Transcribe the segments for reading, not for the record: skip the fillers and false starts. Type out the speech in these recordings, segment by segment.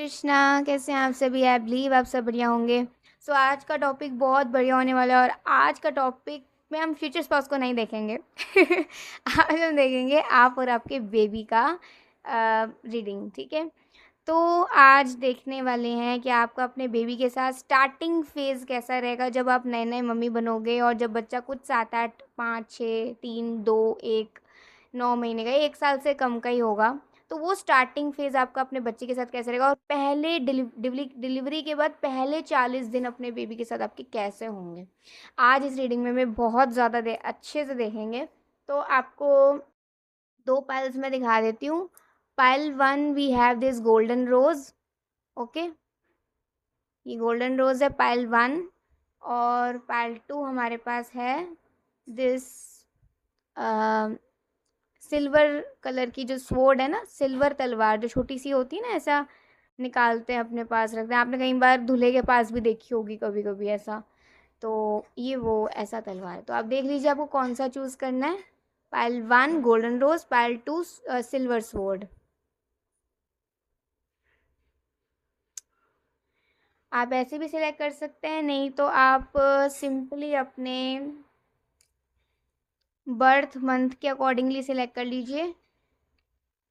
कृष्णा। कैसे हैं आप सभी? आई बिलीव आप सब बढ़िया होंगे। सो आज का टॉपिक बहुत बढ़िया होने वाला है और आज का टॉपिक में हम फ्यूचर स्पाउस को नहीं देखेंगे। आज हम देखेंगे आप और आपके बेबी का रीडिंग। ठीक है, तो आज देखने वाले हैं कि आपका अपने बेबी के साथ स्टार्टिंग फेज़ कैसा रहेगा जब आप नए नए मम्मी बनोगे और जब बच्चा कुछ 7 8 5 6 3 2 1 9 महीने का, 1 साल से कम का ही होगा। तो वो स्टार्टिंग फेज़ आपका अपने बच्चे के साथ कैसा रहेगा और पहले डिलीवरी के बाद पहले 40 दिन अपने बेबी के साथ आपके कैसे होंगे, आज इस रीडिंग में मैं बहुत ज़्यादा अच्छे से देखेंगे। तो आपको दो पाइल्स में दिखा देती हूँ। Pile 1 we have this golden rose. Okay, ये गोल्डन रोज है पाइल 1। और पाइल 2 हमारे पास है दिस सिल्वर कलर की जो स्वॉर्ड है ना, सिल्वर तलवार जो छोटी सी होती है ना, ऐसा निकालते हैं अपने पास रखते हैं। आपने कई बार दूल्हे के पास भी देखी होगी कभी कभी ऐसा। तो ये वो ऐसा तलवार है। तो आप देख लीजिए आपको कौन सा चूज़ करना है। Pile 1 golden rose, pile 2 silver sword. आप ऐसे भी सिलेक्ट कर सकते हैं, नहीं तो आप सिंपली अपने बर्थ मंथ के अकॉर्डिंगली सिलेक्ट कर लीजिए।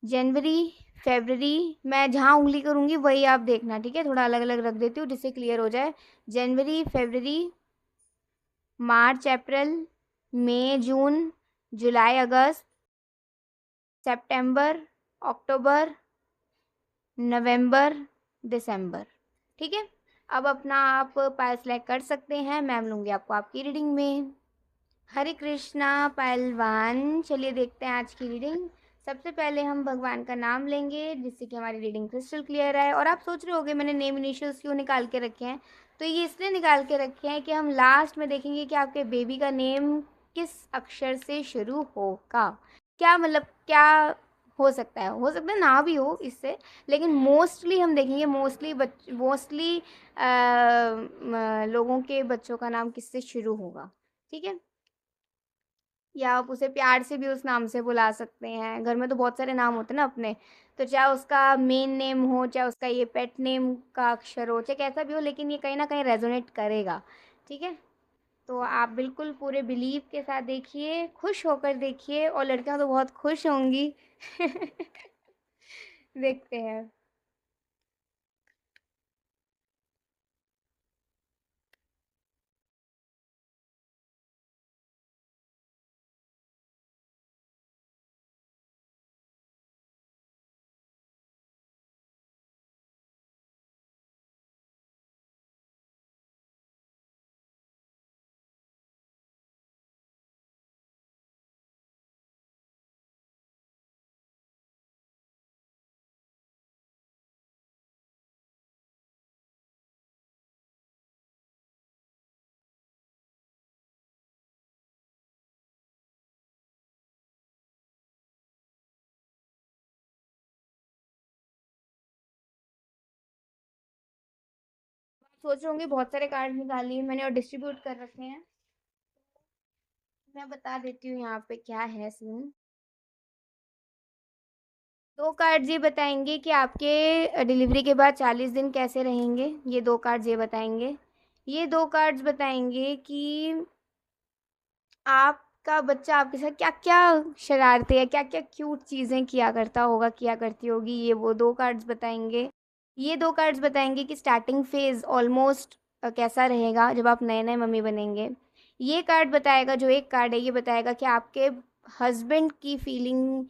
जनवरी, फेबररी, मैं जहाँ उंगली करूँगी वही आप देखना, ठीक है? थोड़ा अलग अलग रख देती हूँ जिससे क्लियर हो जाए। जनवरी, फेबररी, मार्च, अप्रैल, मई, जून, जुलाई, अगस्त, सितंबर, अक्टूबर, नवंबर, दिसंबर। ठीक है, अब अपना आप पायल सेलेक्ट कर सकते हैं। मैम लूँगी आपको आपकी रीडिंग में। हरे कृष्णा पहलवान। चलिए देखते हैं आज की रीडिंग। सबसे पहले हम भगवान का नाम लेंगे जिससे कि हमारी रीडिंग क्रिस्टल क्लियर है। और आप सोच रहे होगे मैंने नेम इनिशियल्स क्यों निकाल के रखे हैं, तो ये इसलिए निकाल के रखे हैं कि हम लास्ट में देखेंगे कि आपके बेबी का नेम किस अक्षर से शुरू होगा। क्या मतलब क्या हो सकता है ना भी हो इससे, लेकिन मोस्टली हम देखेंगे मोस्टली लोगों के बच्चों का नाम किससे शुरू होगा। ठीक है, या आप उसे प्यार से भी उस नाम से बुला सकते हैं। घर में तो बहुत सारे नाम होते हैं ना अपने, तो चाहे उसका मेन नेम हो, चाहे उसका ये पेट नेम का अक्षर हो, चाहे कैसा भी हो, लेकिन ये कहीं ना कहीं रेजोनेट करेगा। ठीक है, तो आप बिल्कुल पूरे बिलीव के साथ देखिए, खुश होकर देखिए, और लड़कियां तो बहुत खुश होंगी। देखते हैं। सोच रहे होंगे बहुत सारे कार्ड निकाल लिए मैंने और डिस्ट्रीब्यूट कर रखे हैं। मैं बता देती हूँ यहाँ पे क्या है सीन। दो कार्ड्स ये बताएंगे कि आपके डिलीवरी के बाद 40 दिन कैसे रहेंगे। ये दो कार्ड्स ये बताएंगे। ये दो कार्ड्स बताएंगे कि आपका बच्चा आपके साथ क्या क्या शरारतें या क्या क्या क्यूट चीज़ें किया करता होगा, किया करती होगी। ये वो दो कार्ड्स बताएंगे। ये दो कार्ड्स बताएंगे कि स्टार्टिंग फेज़ ऑलमोस्ट कैसा रहेगा जब आप नए नए मम्मी बनेंगे। ये कार्ड बताएगा, जो एक कार्ड है ये बताएगा कि आपके हस्बैंड की फीलिंग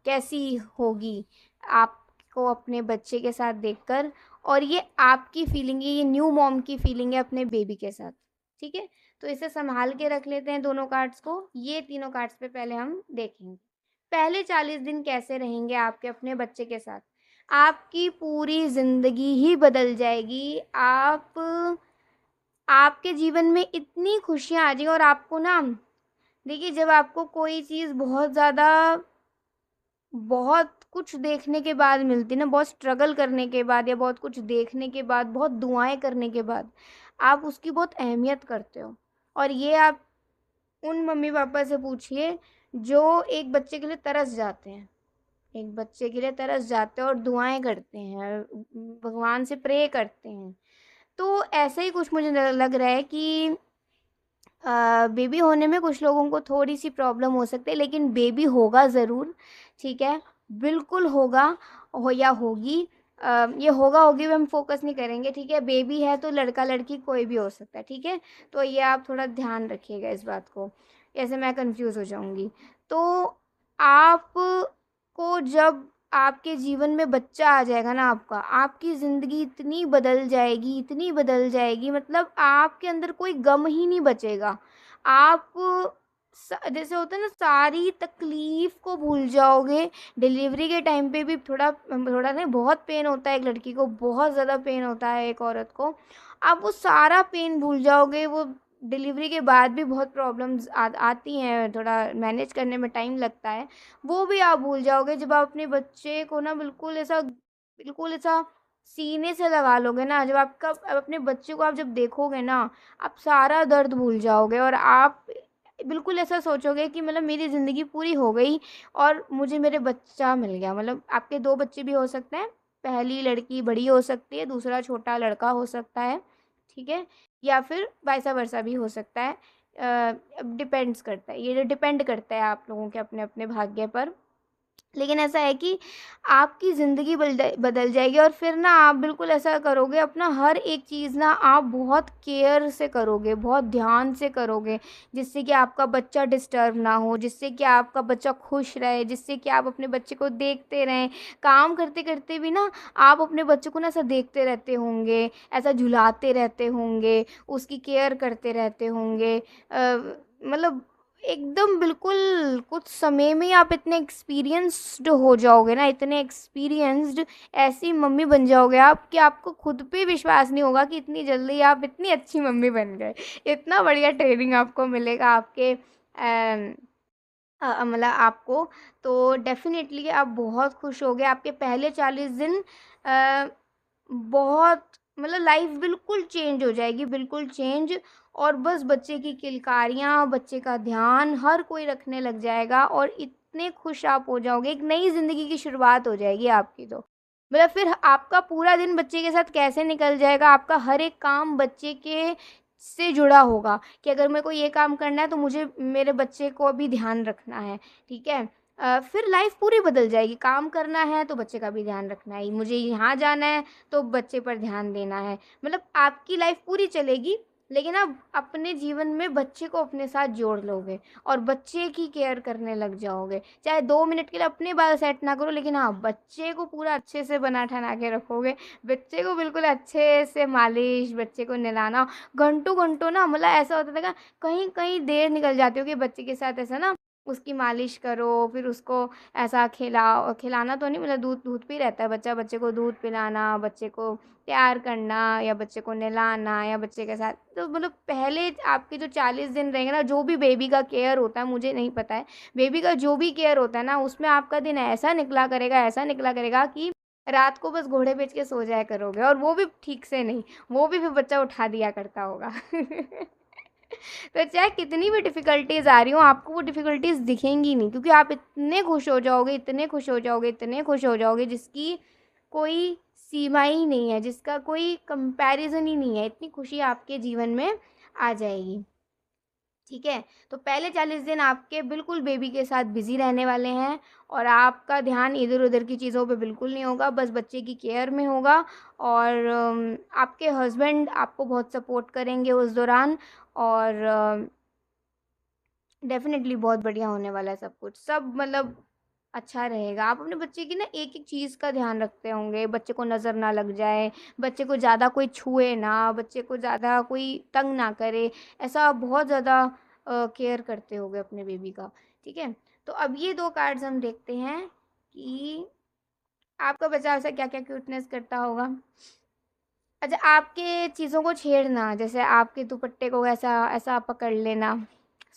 कैसी होगी आपको अपने बच्चे के साथ देखकर। और ये आपकी फीलिंग है, ये न्यू मॉम की फीलिंग है अपने बेबी के साथ। ठीक है, तो इसे संभाल के रख लेते हैं दोनों कार्ड्स को। ये तीनों कार्ड्स पे पहले हम देखेंगे पहले 40 दिन कैसे रहेंगे आपके अपने बच्चे के साथ। आपकी पूरी ज़िंदगी ही बदल जाएगी। आपके जीवन में इतनी खुशियाँ आ जाएंगी। और आपको ना, देखिए, जब आपको कोई चीज़ बहुत कुछ देखने के बाद मिलती है ना, बहुत स्ट्रगल करने के बाद या बहुत कुछ देखने के बाद, बहुत दुआएं करने के बाद, आप उसकी बहुत अहमियत करते हो। और ये आप उन मम्मी पापा से पूछिए जो एक बच्चे के लिए तरस जाते हैं। एक बच्चे के लिए तरस जाते हैं और दुआएं करते हैं, भगवान से प्रे करते हैं। तो ऐसा ही कुछ मुझे लग रहा है कि बेबी होने में कुछ लोगों को थोड़ी सी प्रॉब्लम हो सकती है, लेकिन बेबी होगा ज़रूर, ठीक है, बिल्कुल होगा, हो या होगी। ये होगा होगी पे हम फोकस नहीं करेंगे, ठीक है। बेबी है तो लड़का लड़की कोई भी हो सकता है, ठीक है। तो ये आप थोड़ा ध्यान रखिएगा इस बात को, ऐसे मैं कंफ्यूज हो जाऊंगी। तो आप को जब आपके जीवन में बच्चा आ जाएगा ना आपका, आपकी ज़िंदगी इतनी बदल जाएगी, इतनी बदल जाएगी, मतलब आपके अंदर कोई गम ही नहीं बचेगा। आप जैसे होता है ना, सारी तकलीफ़ को भूल जाओगे। डिलीवरी के टाइम पे भी थोड़ा थोड़ा नहीं, बहुत पेन होता है, एक लड़की को बहुत ज़्यादा पेन होता है, एक औरत को। आप वो सारा पेन भूल जाओगे। वो डिलीवरी के बाद भी बहुत प्रॉब्लम्स आती हैं, थोड़ा मैनेज करने में टाइम लगता है, वो भी आप भूल जाओगे जब आप अपने बच्चे को ना बिल्कुल ऐसा सीने से लगा लोगे ना। जब आपका अपने बच्चे को आप जब देखोगे ना, आप सारा दर्द भूल जाओगे और आप बिल्कुल ऐसा सोचोगे कि मतलब मेरी ज़िंदगी पूरी हो गई और मुझे मेरे बच्चा मिल गया। मतलब आपके 2 बच्चे भी हो सकते हैं, पहली लड़की बड़ी हो सकती है, दूसरा छोटा लड़का हो सकता है, ठीक है? या फिर वाइस वर्सा भी हो सकता है। अब डिपेंड्स करता है, ये डिपेंड करता है आप लोगों के अपने-अपने भाग्य पर। लेकिन ऐसा है कि आपकी ज़िंदगी बदल जाएगी और फिर ना आप बिल्कुल ऐसा करोगे, अपना हर एक चीज़ ना आप बहुत केयर से करोगे, बहुत ध्यान से करोगे, जिससे कि आपका बच्चा डिस्टर्ब ना हो, जिससे कि आपका बच्चा खुश रहे, जिससे कि आप अपने बच्चे को देखते रहें। काम करते-करते भी ना आप अपने बच्चे को ना ऐसा देखते रहते होंगे, ऐसा झुलाते रहते होंगे, उसकी केयर करते रहते होंगे। मतलब एकदम बिल्कुल कुछ समय में ही आप इतने एक्सपीरियंस्ड हो जाओगे ना, इतने एक्सपीरियंस्ड, ऐसी मम्मी बन जाओगे आप कि आपको खुद पे विश्वास नहीं होगा कि इतनी जल्दी आप इतनी अच्छी मम्मी बन गए। इतना बढ़िया ट्रेनिंग आपको मिलेगा आपके मतलब आपको। तो डेफ़िनेटली आप बहुत खुश होगे। आपके पहले 40 दिन अ, बहुत मतलब लाइफ बिल्कुल चेंज हो जाएगी, बिल्कुल चेंज। और बस बच्चे की किलकारियाँ, बच्चे का ध्यान हर कोई रखने लग जाएगा और इतने खुश आप हो जाओगे, एक नई ज़िंदगी की शुरुआत हो जाएगी आपकी तो। मतलब फिर आपका पूरा दिन बच्चे के साथ कैसे निकल जाएगा, आपका हर एक काम बच्चे के से जुड़ा होगा कि अगर मेरे को ये काम करना है तो मुझे मेरे बच्चे को भी ध्यान रखना है, ठीक है? फिर लाइफ पूरी बदल जाएगी। काम करना है तो बच्चे का भी ध्यान रखना है, मुझे यहाँ जाना है तो बच्चे पर ध्यान देना है। मतलब आपकी लाइफ पूरी चलेगी, लेकिन आप अपने जीवन में बच्चे को अपने साथ जोड़ लोगे और बच्चे की केयर करने लग जाओगे। चाहे 2 मिनट के लिए अपने बाल सेट ना करो, लेकिन हाँ, बच्चे को पूरा अच्छे से बना-ठना के रखोगे। बच्चे को बिल्कुल अच्छे से मालिश, बच्चे को नहलाना, घंटों-घंटों ना मतलब ऐसा होता था ना, कहीं-कहीं देर निकल जाती होगी बच्चे के साथ ऐसा ना, उसकी मालिश करो, फिर उसको ऐसा खिलाना तो नहीं, मतलब दूध दूध पे ही रहता है बच्चा, बच्चे को दूध पिलाना, बच्चे को प्यार करना या बच्चे को नहलाना या बच्चे के साथ। तो मतलब पहले आपके जो 40 दिन रहेंगे ना, जो भी बेबी का केयर होता है, मुझे नहीं पता है, बेबी का जो भी केयर होता है ना, उसमें आपका दिन ऐसा निकला करेगा कि रात को बस घोड़े बेच के सो जाया करोगे, और वो भी ठीक से नहीं, वो भी फिर बच्चा उठा दिया करता होगा। तो चाहे कितनी भी डिफ़िकल्टीज़ आ रही हों, आपको वो डिफ़िकल्टीज़ दिखेंगी नहीं, क्योंकि आप इतने खुश हो जाओगे, इतने खुश हो जाओगे, इतने खुश हो जाओगे, जिसकी कोई सीमा ही नहीं है, जिसका कोई कंपैरिज़न ही नहीं है। इतनी खुशी आपके जीवन में आ जाएगी। ठीक है? तो पहले 40 दिन आपके बिल्कुल बेबी के साथ बिज़ी रहने वाले हैं और आपका ध्यान इधर-उधर की चीज़ों पे बिल्कुल नहीं होगा, बस बच्चे की केयर में होगा। और आपके हस्बैंड आपको बहुत सपोर्ट करेंगे उस दौरान। और डेफ़िनेटली बहुत बढ़िया होने वाला है सब कुछ। सब मतलब अच्छा रहेगा। आप अपने बच्चे की ना एक-एक चीज़ का ध्यान रखते होंगे, बच्चे को नज़र ना लग जाए, बच्चे को ज़्यादा कोई छुए ना, बच्चे को ज़्यादा कोई तंग ना करे, ऐसा बहुत ज़्यादा केयर करते होंगे अपने बेबी का, ठीक है? तो अब ये 2 कार्ड्स हम देखते हैं कि आपका बच्चा ऐसा क्या-क्या क्यूटनेस करता होगा। अच्छा, आपके चीज़ों को छेड़ना, जैसे आपके दुपट्टे को ऐसा ऐसा पकड़ लेना,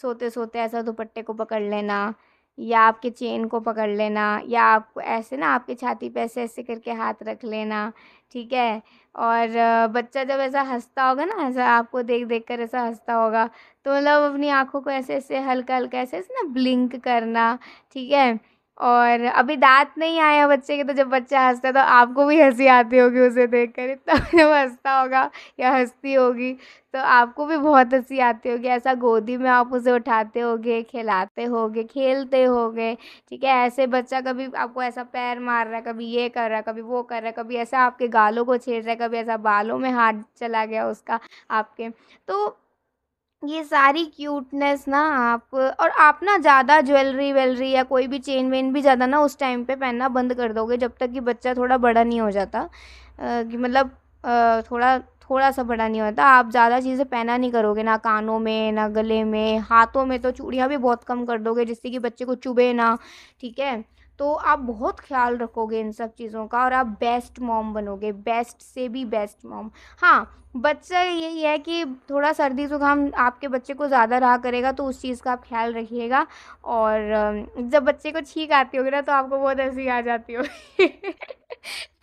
सोते-सोते ऐसा दुपट्टे को पकड़ लेना, या आपके चेन को पकड़ लेना, या आप ऐसे ना आपकी छाती पे ऐसे-ऐसे करके हाथ रख लेना, ठीक है? और बच्चा जब ऐसा हँसता होगा ना, ऐसा आपको देख-देख कर ऐसा हँसता होगा, तो मतलब अपनी आँखों को ऐसे-ऐसे हल्का-हल्का ऐसे-ऐसे ना ब्लिंक करना, ठीक है? और अभी दाँत नहीं आए हैं बच्चे के, तो जब बच्चा हँसता है तो आपको भी हँसी आती होगी उसे देखकर, इतना जब हँसता होगा या हँसती होगी तो आपको भी बहुत हँसी आती होगी। ऐसा गोदी में आप उसे उठाते होगे, खिलाते होगे, खेलते होगे, ठीक है। ऐसे बच्चा कभी आपको ऐसा पैर मार रहा है, कभी ये कर रहा है, कभी वो कर रहा है, कभी ऐसा आपके गालों को छेड़ रहा है, कभी ऐसा बालों में हाथ चला गया उसका आपके। तो ये सारी क्यूटनेस ना आप ना ज़्यादा ज्वेलरी वेलरी या कोई भी चेन वेन भी ज़्यादा ना उस टाइम पे पहनना बंद कर दोगे, जब तक कि बच्चा थोड़ा बड़ा नहीं हो जाता, कि मतलब थोड़ा थोड़ा सा बड़ा नहीं होता। आप ज़्यादा चीज़ें पहना नहीं करोगे, ना कानों में, ना गले में, हाथों में तो चूड़ियाँ भी बहुत कम कर दोगे जिससे कि बच्चे को चुभे ना, ठीक है। तो आप बहुत ख्याल रखोगे इन सब चीज़ों का और आप बेस्ट मॉम बनोगे, बेस्ट से भी बेस्ट मॉम। हाँ, बच्चा यही है कि थोड़ा सर्दी ज़ुकाम आपके बच्चे को ज़्यादा रहा करेगा, तो उस चीज़ का आप ख्याल रखिएगा। और जब बच्चे को छींक आती होगी ना तो आपको बहुत हँसी आ जाती होगी।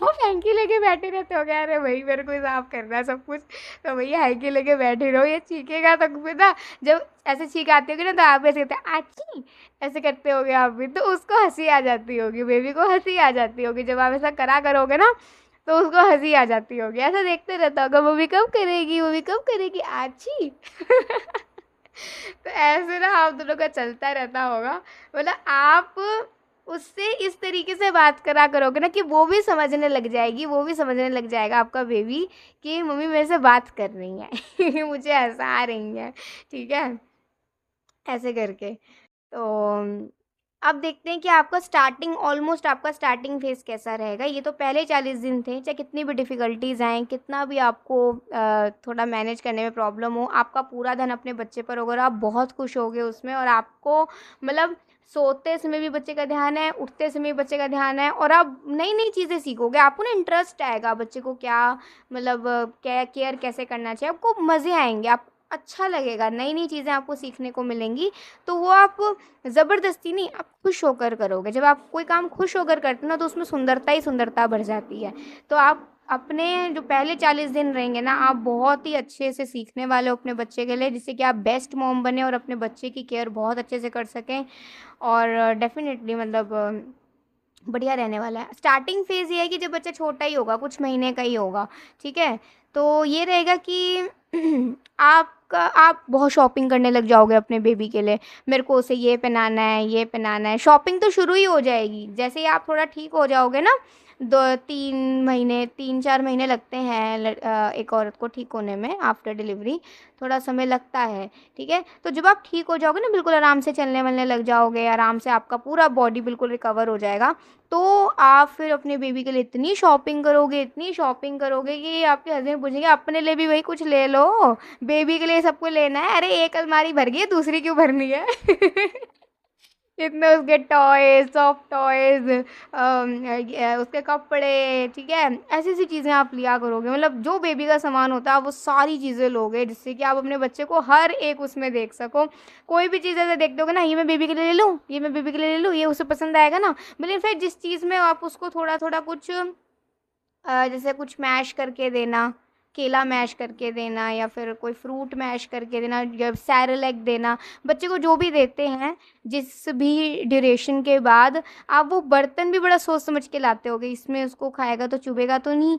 वो हैंकी लेके बैठे रहते होगे, अरे भई मेरे को ही साफ करना है सब कुछ, तो भैया हैंकी लेके बैठे रहो, ये छींकेगा तो फिर ना जब ऐसे छींक आती होगी ना तो आप ऐसे कहते हैं आची, ऐसे करते होगे आप भी, तो उसको हँसी आ जाती होगी, बेबी को हँसी आ जाती होगी। जब आप ऐसा करा करोगे ना तो उसको हँसी आ जाती होगी, ऐसा देखते रहता होगा मम्मी कब करेगी, मम्मी कब करेगी आची। तो ऐसे ना आप दोनों का चलता रहता होगा, मतलब आप उससे इस तरीके से बात करा करोगे ना कि वो भी समझने लग जाएगी, वो भी समझने लग जाएगा आपका बेबी कि मम्मी मेरे से बात कर रही हैं। मुझे हँसा रही हैं, ठीक है, ऐसे करके। तो अब देखते हैं कि आपका स्टार्टिंग फेज़ कैसा रहेगा। ये तो पहले 40 दिन थे, चाहे कितनी भी डिफ़िकल्टीज़ आएँ, कितना भी आपको थोड़ा मैनेज करने में प्रॉब्लम हो, आपका पूरा ध्यान अपने बच्चे पर होगा और आप बहुत खुश होगे उसमें। और आपको मतलब सोते समय भी बच्चे का ध्यान है, उठते समय भी बच्चे का ध्यान है और आप नई-नई चीज़ें सीखोगे। आपको ना इंटरेस्ट आएगा बच्चे को क्या मतलब केयर कैसे करना चाहिए, आपको मज़े आएँगे, आप अच्छा लगेगा, नई-नई चीज़ें आपको सीखने को मिलेंगी। तो वो आप ज़बरदस्ती नहीं, आप खुश होकर करोगे। जब आप कोई काम खुश होकर करते हो ना तो उसमें सुंदरता ही सुंदरता भर जाती है। तो आप अपने जो पहले 40 दिन रहेंगे ना, आप बहुत ही अच्छे से सीखने वाले हो अपने बच्चे के लिए, जिससे कि आप बेस्ट मॉम बने और अपने बच्चे की केयर बहुत अच्छे से कर सकें। और डेफ़िनेटली मतलब बढ़िया रहने वाला है। स्टार्टिंग फ़ेज़ ये है कि जब बच्चा छोटा ही होगा, कुछ महीने का ही होगा, ठीक है? तो ये रहेगा कि आप बहुत शॉपिंग करने लग जाओगे अपने बेबी के लिए। मेरे को उसे ये पहनाना है, ये पहनाना है। शॉपिंग तो शुरू ही हो जाएगी। जैसे ही आप थोड़ा ठीक हो जाओगे ना, 2-3 महीने, 3-4 महीने लगते हैं एक औरत को ठीक होने में आफ्टर डिलीवरी, थोड़ा समय लगता है, ठीक है? तो जब आप ठीक हो जाओगे ना, बिल्कुल आराम से चलने-वलने लग जाओगे, आराम से आपका पूरा बॉडी बिल्कुल रिकवर हो जाएगा, तो आप फिर अपने बेबी के लिए इतनी शॉपिंग करोगे कि आपके हस्बैंड पूछेंगे अपने लिए भी वही कुछ ले लो, बेबी के लिए सबको लेना है। अरे एक अलमारी भर गई है, दूसरी क्यों भरनी है? इतने उसके टॉयज़, सॉफ्ट टॉयज़, उसके कपड़े, ठीक है? ऐसी-ऐसी चीज़ें आप लिया करोगे, मतलब जो बेबी का सामान होता है, आप वो सारी चीज़ें लोगे, जिससे कि आप अपने बच्चे को हर एक उसमें देख सको। कोई भी चीज़ ऐसे देखते होगे ना, ये मैं बेबी के लिए ले लूँ, ये मैं बेबी के लिए ले लूँ, ये उसे पसंद आएगा ना, मतलब इनफैक्ट जिस चीज़ में आप उसको थोड़ा-थोड़ा कुछ जैसे कुछ मैश करके देना, केला मैश करके देना या फिर कोई फ्रूट मैश करके देना या सेरेलैक देना, बच्चे को जो भी देते हैं, जिस भी ड्यूरेशन के बाद, आप वो बर्तन भी बड़ा सोच समझ के लाते होगे, इसमें उसको खाएगा तो चुभेगा तो नहीं,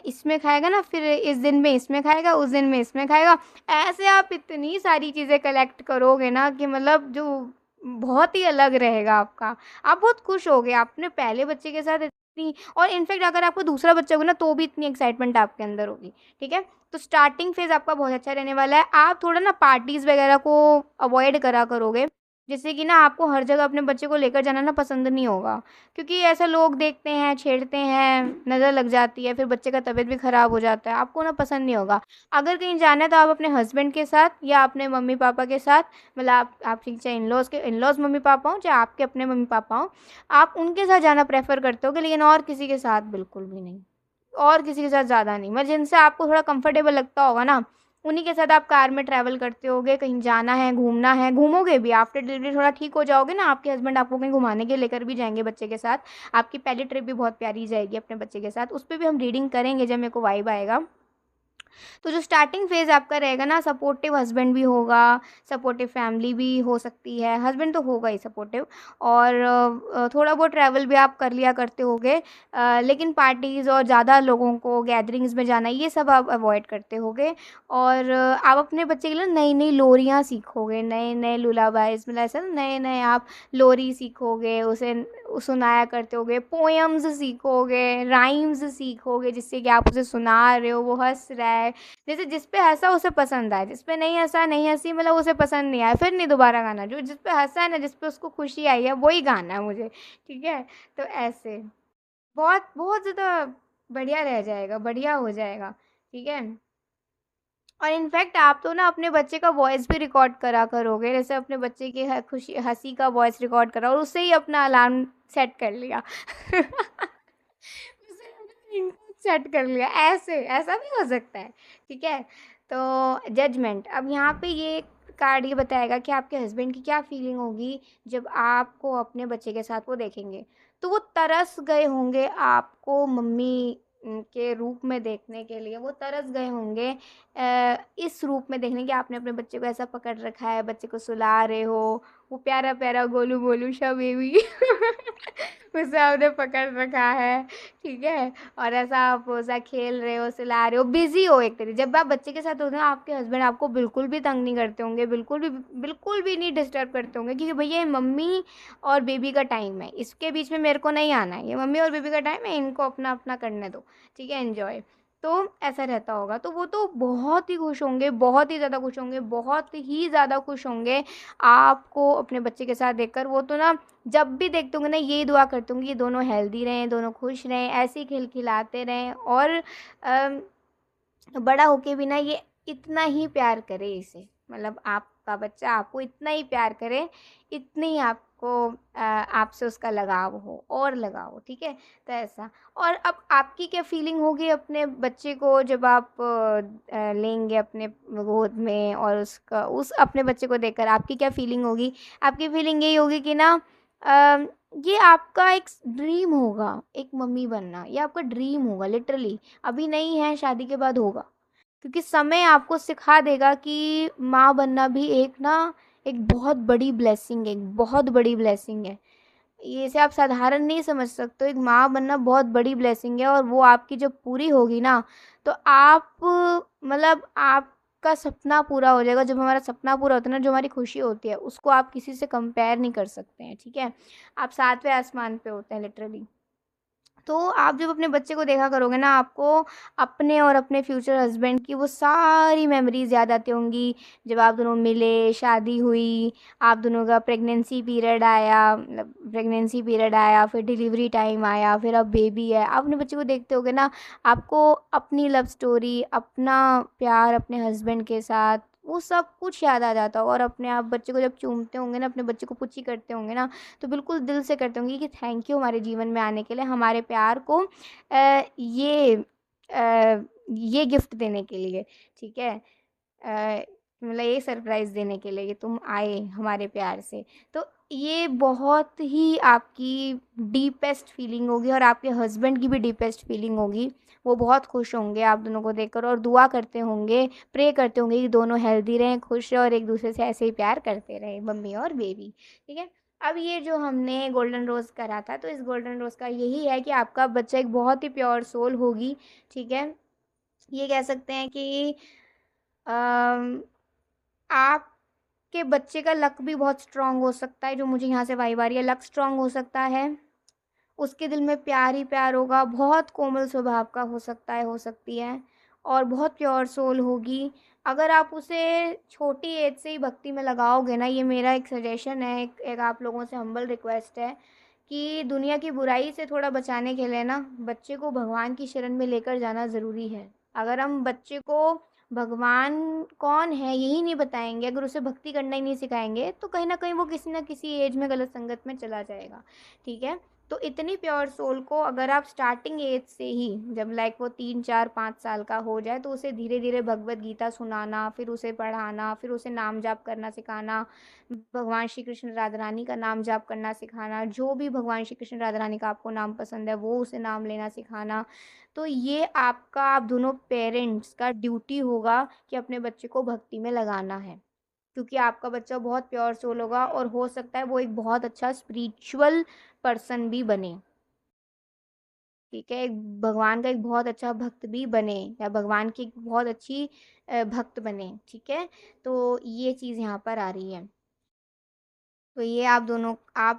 इसमें खाएगा ना फिर इस दिन में इसमें खाएगा, उस दिन में इसमें खाएगा। ऐसे आप इतनी सारी चीज़ें कलेक्ट करोगे ना कि मतलब जो बहुत ही अलग रहेगा आपका। आप बहुत खुश होगे, आपने पहले बच्चे के साथ इतनी, और इनफैक्ट अगर आपको दूसरा बच्चा होगा ना तो भी इतनी एक्साइटमेंट आपके अंदर होगी, ठीक है? तो स्टार्टिंग फ़ेज़ आपका बहुत अच्छा रहने वाला है। आप थोड़ा ना पार्टीज़ वगैरह को अवॉइड करा करोगे, जिससे कि ना आपको हर जगह अपने बच्चे को लेकर जाना ना पसंद नहीं होगा। क्योंकि ऐसा लोग देखते हैं, छेड़ते हैं, नज़र लग जाती है, फिर बच्चे का तबीयत भी ख़राब हो जाता है, आपको ना पसंद नहीं होगा। अगर कहीं जाना है तो आप अपने हस्बैंड के साथ या अपने मम्मी-पापा के साथ, मतलब आप चाहे इन-लॉज़ मम्मी-पापा हों, चाहे आपके अपने मम्मी-पापा हों, आप उनके साथ जाना प्रेफ़र करते होगे, लेकिन और किसी के साथ बिल्कुल भी नहीं। और किसी के साथ ज़्यादा नहीं। मतलब जिनसे आपको थोड़ा कंफ़र्टेबल लगता होगा ना, उन्हीं के साथ आप कार में ट्रैवल करते होगे, कहीं जाना है, घूमोगे भी। आफ्टर डिलीवरी थोड़ा ठीक हो जाओगे ना, आपके हस्बैंड आपको कहीं घुमाने के लिए लेकर भी जाएँगे बच्चे के साथ। आपकी पहली ट्रिप भी बहुत प्यारी जाएगी अपने बच्चे के साथ। उस पे भी हम रीडिंग करेंगे जब मेरे को वाइब आएगा। तो जो स्टार्टिंग फेज़ आपका रहेगा ना, सपोर्टिव हस्बैंड भी होगा, सपोर्टिव फैमिली भी हो सकती है, हस्बैंड तो होगा ही सपोर्टिव, और थोड़ा बहुत ट्रैवल भी आप कर लिया करते होगे, लेकिन पार्टीज़ और ज़्यादा लोगों को गैदरिंग्स में जाना ये सब आप अवॉइड करते होगे। और आप अपने बच्चे के लिए नई-नई लोरियाँ सीखोगे, नए-नए लुलाबाइज़, मतलब ऐसा नए-नए आप लोरी सीखोगे, उसे सुनाया करते होगे, पोएम्स सीखोगे, राइम्स सीखोगे, जिससे कि आप उसे सुना रहे हो, वो हँस रहा है। जैसे जिस पे हँसा उसे पसंद आए, जिस पे नहीं हँसा, नहीं हँसी, मतलब उसे पसंद नहीं आया, फिर नहीं दोबारा गाना। जो जिस पे हँसा है ना, जिस पे उसको खुशी आई है, वही गाना है मुझे, ठीक है? तो ऐसे बहुत बहुत ज़्यादा बढ़िया रह जाएगा, बढ़िया हो जाएगा, ठीक है? और इनफैक्ट आप तो ना अपने बच्चे का वॉइस भी रिकॉर्ड करा करोगे, जैसे अपने बच्चे की खुशी हंसी का वॉइस रिकॉर्ड करा और उससे ही अपना अलार्म सेट कर लिया। उससे सेट कर लिया, ऐसे ऐसा भी हो सकता है, ठीक है? तो जजमेंट, अब यहाँ पे ये कार्ड ये बताएगा कि आपके हस्बैंड की क्या फीलिंग होगी जब आपको अपने बच्चे के साथ वो देखेंगे। तो वो तरस गए होंगे आपको मम्मी के रूप में देखने के लिए, वो तरस गए होंगे इस रूप में देखने कि आपने अपने बच्चे को ऐसा पकड़ रखा है, बच्चे को सुला रहे हो, वो प्यारा प्यारा गोलू मोलू सा बेबी उसे आपने पकड़ रखा है, ठीक है? और ऐसा आप ऐसा खेल रहे हो, सुला रहे हो, बिजी हो एक तरीके। जब आप बच्चे के साथ होते हो, आपके हस्बैंड आपको बिल्कुल भी तंग नहीं करते होंगे, बिल्कुल भी नहीं डिस्टर्ब करते होंगे, क्योंकि भैया ये मम्मी और बेबी का टाइम है, इसके बीच में मेरे को नहीं आना है, ये मम्मी और बेबी का टाइम है, इनको अपना अपना करने दो, ठीक है? एंजॉय। तो ऐसा रहता होगा, तो वो तो बहुत ही खुश होंगे, बहुत ही ज़्यादा खुश होंगे, बहुत ही ज़्यादा खुश होंगे आपको अपने बच्चे के साथ देखकर। वो तो ना जब भी देखते होंगे ना, यही दुआ करते होंगे कि दोनों हेल्दी रहें, दोनों खुश रहें, ऐसे ही खिलखिलाते रहें, और बड़ा होके भी ना ये इतना ही प्यार करे इसे, मतलब आपका बच्चा आपको इतना ही प्यार करे, इतनी ही आपको आपसे उसका लगाव हो और लगाव हो, ठीक है? तो ऐसा। और अब आपकी क्या फीलिंग होगी अपने बच्चे को जब आप लेंगे अपने गोद में, और उसका उस अपने बच्चे को देखकर आपकी क्या फीलिंग होगी? आपकी फीलिंग यही होगी कि ना अ, ये आपका एक ड्रीम होगा, एक मम्मी बनना, ये आपका ड्रीम होगा लिटरली। अभी नहीं है, शादी के बाद होगा। क्योंकि समय आपको सिखा देगा कि माँ बनना भी एक ना एक बहुत बड़ी ब्लेसिंग है, एक बहुत बड़ी ब्लेसिंग है। ये इसे आप साधारण नहीं समझ सकते हो, एक माँ बनना बहुत बड़ी ब्लेसिंग है, और वो आपकी जब पूरी होगी ना, तो आप मतलब आपका सपना पूरा हो जाएगा। जब हमारा सपना पूरा होता है ना, जो हमारी खुशी होती है, उसको आप किसी से कंपेयर नहीं कर सकते हैं, ठीक है? आप 7वें आसमान पे होते हैं लिटरली। तो आप जब अपने बच्चे को देखा करोगे ना, आपको अपने और अपने फ्यूचर हस्बैंड की वो सारी मेमोरीज़ याद आती होंगी। जब आप दोनों मिले, शादी हुई, आप दोनों का प्रेगनेंसी पीरियड आया, मतलब प्रेगनेंसी पीरियड आया, फिर डिलीवरी टाइम आया, फिर अब बेबी है। आप अपने बच्चे को देखते होगे ना, आपको अपनी लव स्टोरी, अपना प्यार अपने हस्बैंड के साथ, वो सब कुछ याद आ जाता होगा। और अपने आप बच्चे को जब चूमते होंगे ना, अपने बच्चे को पुच्ची करते होंगे ना, तो बिल्कुल दिल से करते होंगे कि थैंक यू हमारे जीवन में आने के लिए, हमारे प्यार को ये गिफ्ट देने के लिए, ठीक है? मतलब ये सरप्राइज़ देने के लिए कि तुम आए हमारे प्यार से। तो ये बहुत ही आपकी डीपेस्ट फीलिंग होगी, और आपके हस्बैंड की भी डीपेस्ट फीलिंग होगी। वो बहुत खुश होंगे आप दोनों को देखकर, और दुआ करते होंगे, प्रे करते होंगे कि दोनों हेल्दी रहें, खुश रहें, और एक-दूसरे से ऐसे ही प्यार करते रहें, मम्मी और बेबी, ठीक है? अब ये जो हमने गोल्डन रोज़ करा था, तो इस गोल्डन रोज़ का यही है कि आपका बच्चा एक बहुत ही प्योर सोल होगी, ठीक है? ये कह सकते हैं कि अम, आपके बच्चे का लक भी बहुत स्ट्रॉन्ग हो सकता है, जो मुझे यहाँ से वाइब आ रही है, लक स्ट्रॉन्ग हो सकता है। उसके दिल में प्यार ही प्यार होगा, बहुत कोमल स्वभाव का हो सकता है, हो सकती है, और बहुत प्योर सोल होगी। अगर आप उसे छोटी एज से ही भक्ति में लगाओगे ना, ये मेरा एक सजेशन है, एक आप लोगों से हम्बल रिक्वेस्ट है कि दुनिया की बुराई से थोड़ा बचाने के लिए ना, बच्चे को भगवान की शरण में लेकर जाना ज़रूरी है। अगर हम बच्चे को भगवान कौन है यही नहीं बताएँगे, अगर उसे भक्ति करना ही नहीं सिखाएँगे, तो कहीं न कहीं वो किसी न किसी एज में गलत संगत में चला जाएगा, ठीक है? तो इतनी प्योर सोल को अगर आप स्टार्टिंग एज से ही, जब लाइक वो 3 4 5 साल का हो जाए, तो उसे धीरे धीरे भगवत गीता सुनाना, फिर उसे पढ़ाना, फिर उसे नाम जाप करना सिखाना, भगवान श्री कृष्ण राधा रानी का नाम जाप करना सिखाना, जो भी भगवान श्री कृष्ण राधा रानी का आपको नाम पसंद है वो उसे नाम लेना सिखाना। तो ये आपका, आप दोनों पेरेंट्स का ड्यूटी होगा कि अपने बच्चे को भक्ति में लगाना है, क्योंकि आपका बच्चा बहुत प्योर सोल होगा और हो सकता है वो एक बहुत अच्छा स्पिरिचुअल पर्सन भी बने। ठीक है, एक भगवान का एक बहुत अच्छा भक्त भी बने, या भगवान की एक बहुत अच्छी भक्त बने। ठीक है, तो ये चीज़ यहाँ पर आ रही है। तो ये आप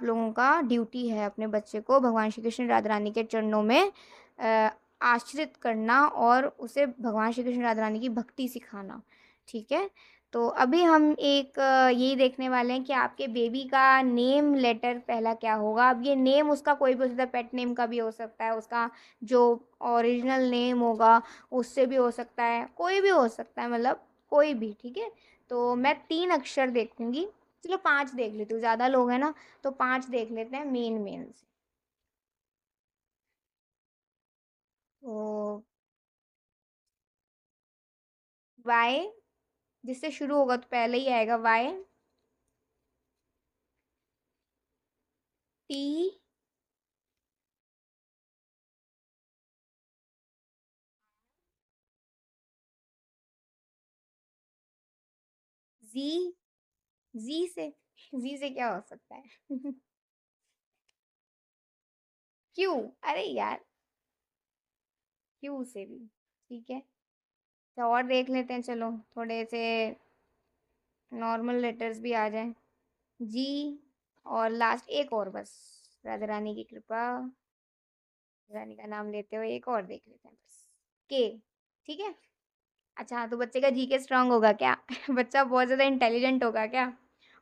लोगों का ड्यूटी है अपने बच्चे को भगवान श्री कृष्ण राधा रानी के चरणों में अ, आश्रित करना और उसे भगवान श्री कृष्ण राधा रानी की भक्ति सिखाना। ठीक है, तो अभी हम एक यही देखने वाले हैं कि आपके बेबी का नेम लेटर पहला क्या होगा। अब ये नेम उसका कोई भी हो सकता है, पेट नेम का भी हो सकता है, उसका जो ओरिजिनल नेम होगा उससे भी हो सकता है, कोई भी हो सकता है, मतलब कोई भी। ठीक है, तो मैं 3 अक्षर देखूंगी। चलो 5 देख लेती हूँ, ज़्यादा लोग हैं ना, तो 5 देख लेते हैं मेन मेन से। तो वाई, जिससे शुरू होगा तो पहले ही आएगा वाई। टी, जी, जी से क्या हो सकता है? क्यू, अरे यार, क्यू से भी। ठीक है, तो और देख लेते हैं, चलो थोड़े से नॉर्मल लेटर्स भी आ जाएं। जी, और लास्ट एक और बस, राधा रानी की कृपा, रानी का नाम लेते हुए एक और देख लेते हैं बस, के। ठीक है, अच्छा तो बच्चे का जीके स्ट्रांग होगा क्या? बच्चा बहुत ज़्यादा इंटेलिजेंट होगा क्या?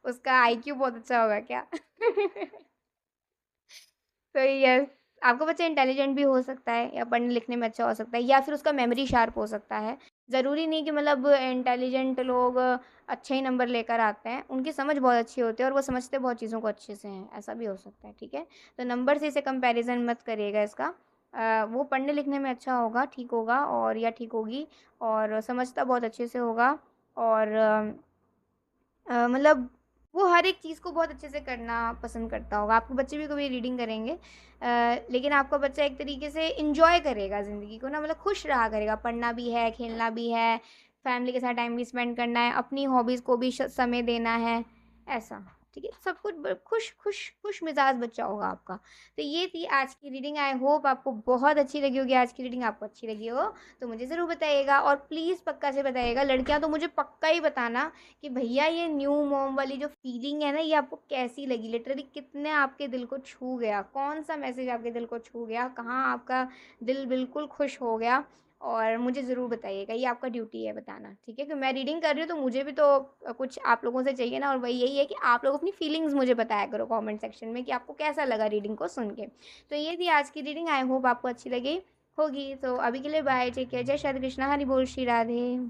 उसका आईक्यू बहुत अच्छा होगा क्या? तो यस, आपका बच्चा इंटेलिजेंट भी हो सकता है, या पढ़ने लिखने में अच्छा हो सकता है, या फिर उसका मेमोरी शार्प हो सकता है। ज़रूरी नहीं कि मतलब इंटेलिजेंट लोग अच्छे ही नंबर लेकर आते हैं, उनकी समझ बहुत अच्छी होती है और वो समझते बहुत चीज़ों को अच्छे से हैं, ऐसा भी हो सकता है। ठीक है, तो नंबर से इसे कंपैरिजन मत करिएगा इसका। वो पढ़ने लिखने में अच्छा होगा, ठीक होगा, और या ठीक होगी, और समझता बहुत अच्छे से होगा, और मतलब वो हर एक चीज़ को बहुत अच्छे से करना पसंद करता होगा। आपके बच्चे भी कभी रीडिंग करेंगे, लेकिन आपका बच्चा एक तरीके से एंजॉय करेगा ज़िंदगी को ना, मतलब खुश रहा करेगा, पढ़ना भी है, खेलना भी है, फैमिली के साथ टाइम भी स्पेंड करना है, अपनी हॉबीज़ को भी समय देना है, ऐसा। ठीक है, सब कुछ खुश खुश खुश मिजाज बच्चा होगा आपका। तो ये थी आज की रीडिंग। आई होप आपको बहुत अच्छी लगी होगी। आज की रीडिंग आपको अच्छी लगी हो तो मुझे ज़रूर बताइएगा, और प्लीज़ पक्का से बताइएगा, लड़कियां तो मुझे पक्का ही बताना कि भैया ये न्यू मॉम वाली जो फीलिंग है ना, ये आपको कैसी लगी, लिटरली कितने आपके दिल को छू गया, कौन सा मैसेज आपके दिल को छू गया, कहाँ आपका दिल बिल्कुल खुश हो गया। और मुझे ज़रूर बताइएगा, ये आपका ड्यूटी है बताना। ठीक है, कि मैं रीडिंग कर रही हूँ तो मुझे भी तो कुछ आप लोगों से चाहिए ना, और वही यही है कि आप लोग अपनी फीलिंग्स मुझे बताया करो कमेंट सेक्शन में कि आपको कैसा लगा रीडिंग को सुन के। तो ये थी आज की रीडिंग, आई होप आपको अच्छी लगी होगी। तो अभी के लिए बाय, टेक केयर, जय श्री कृष्णा, हरि बोल, श्री राधे।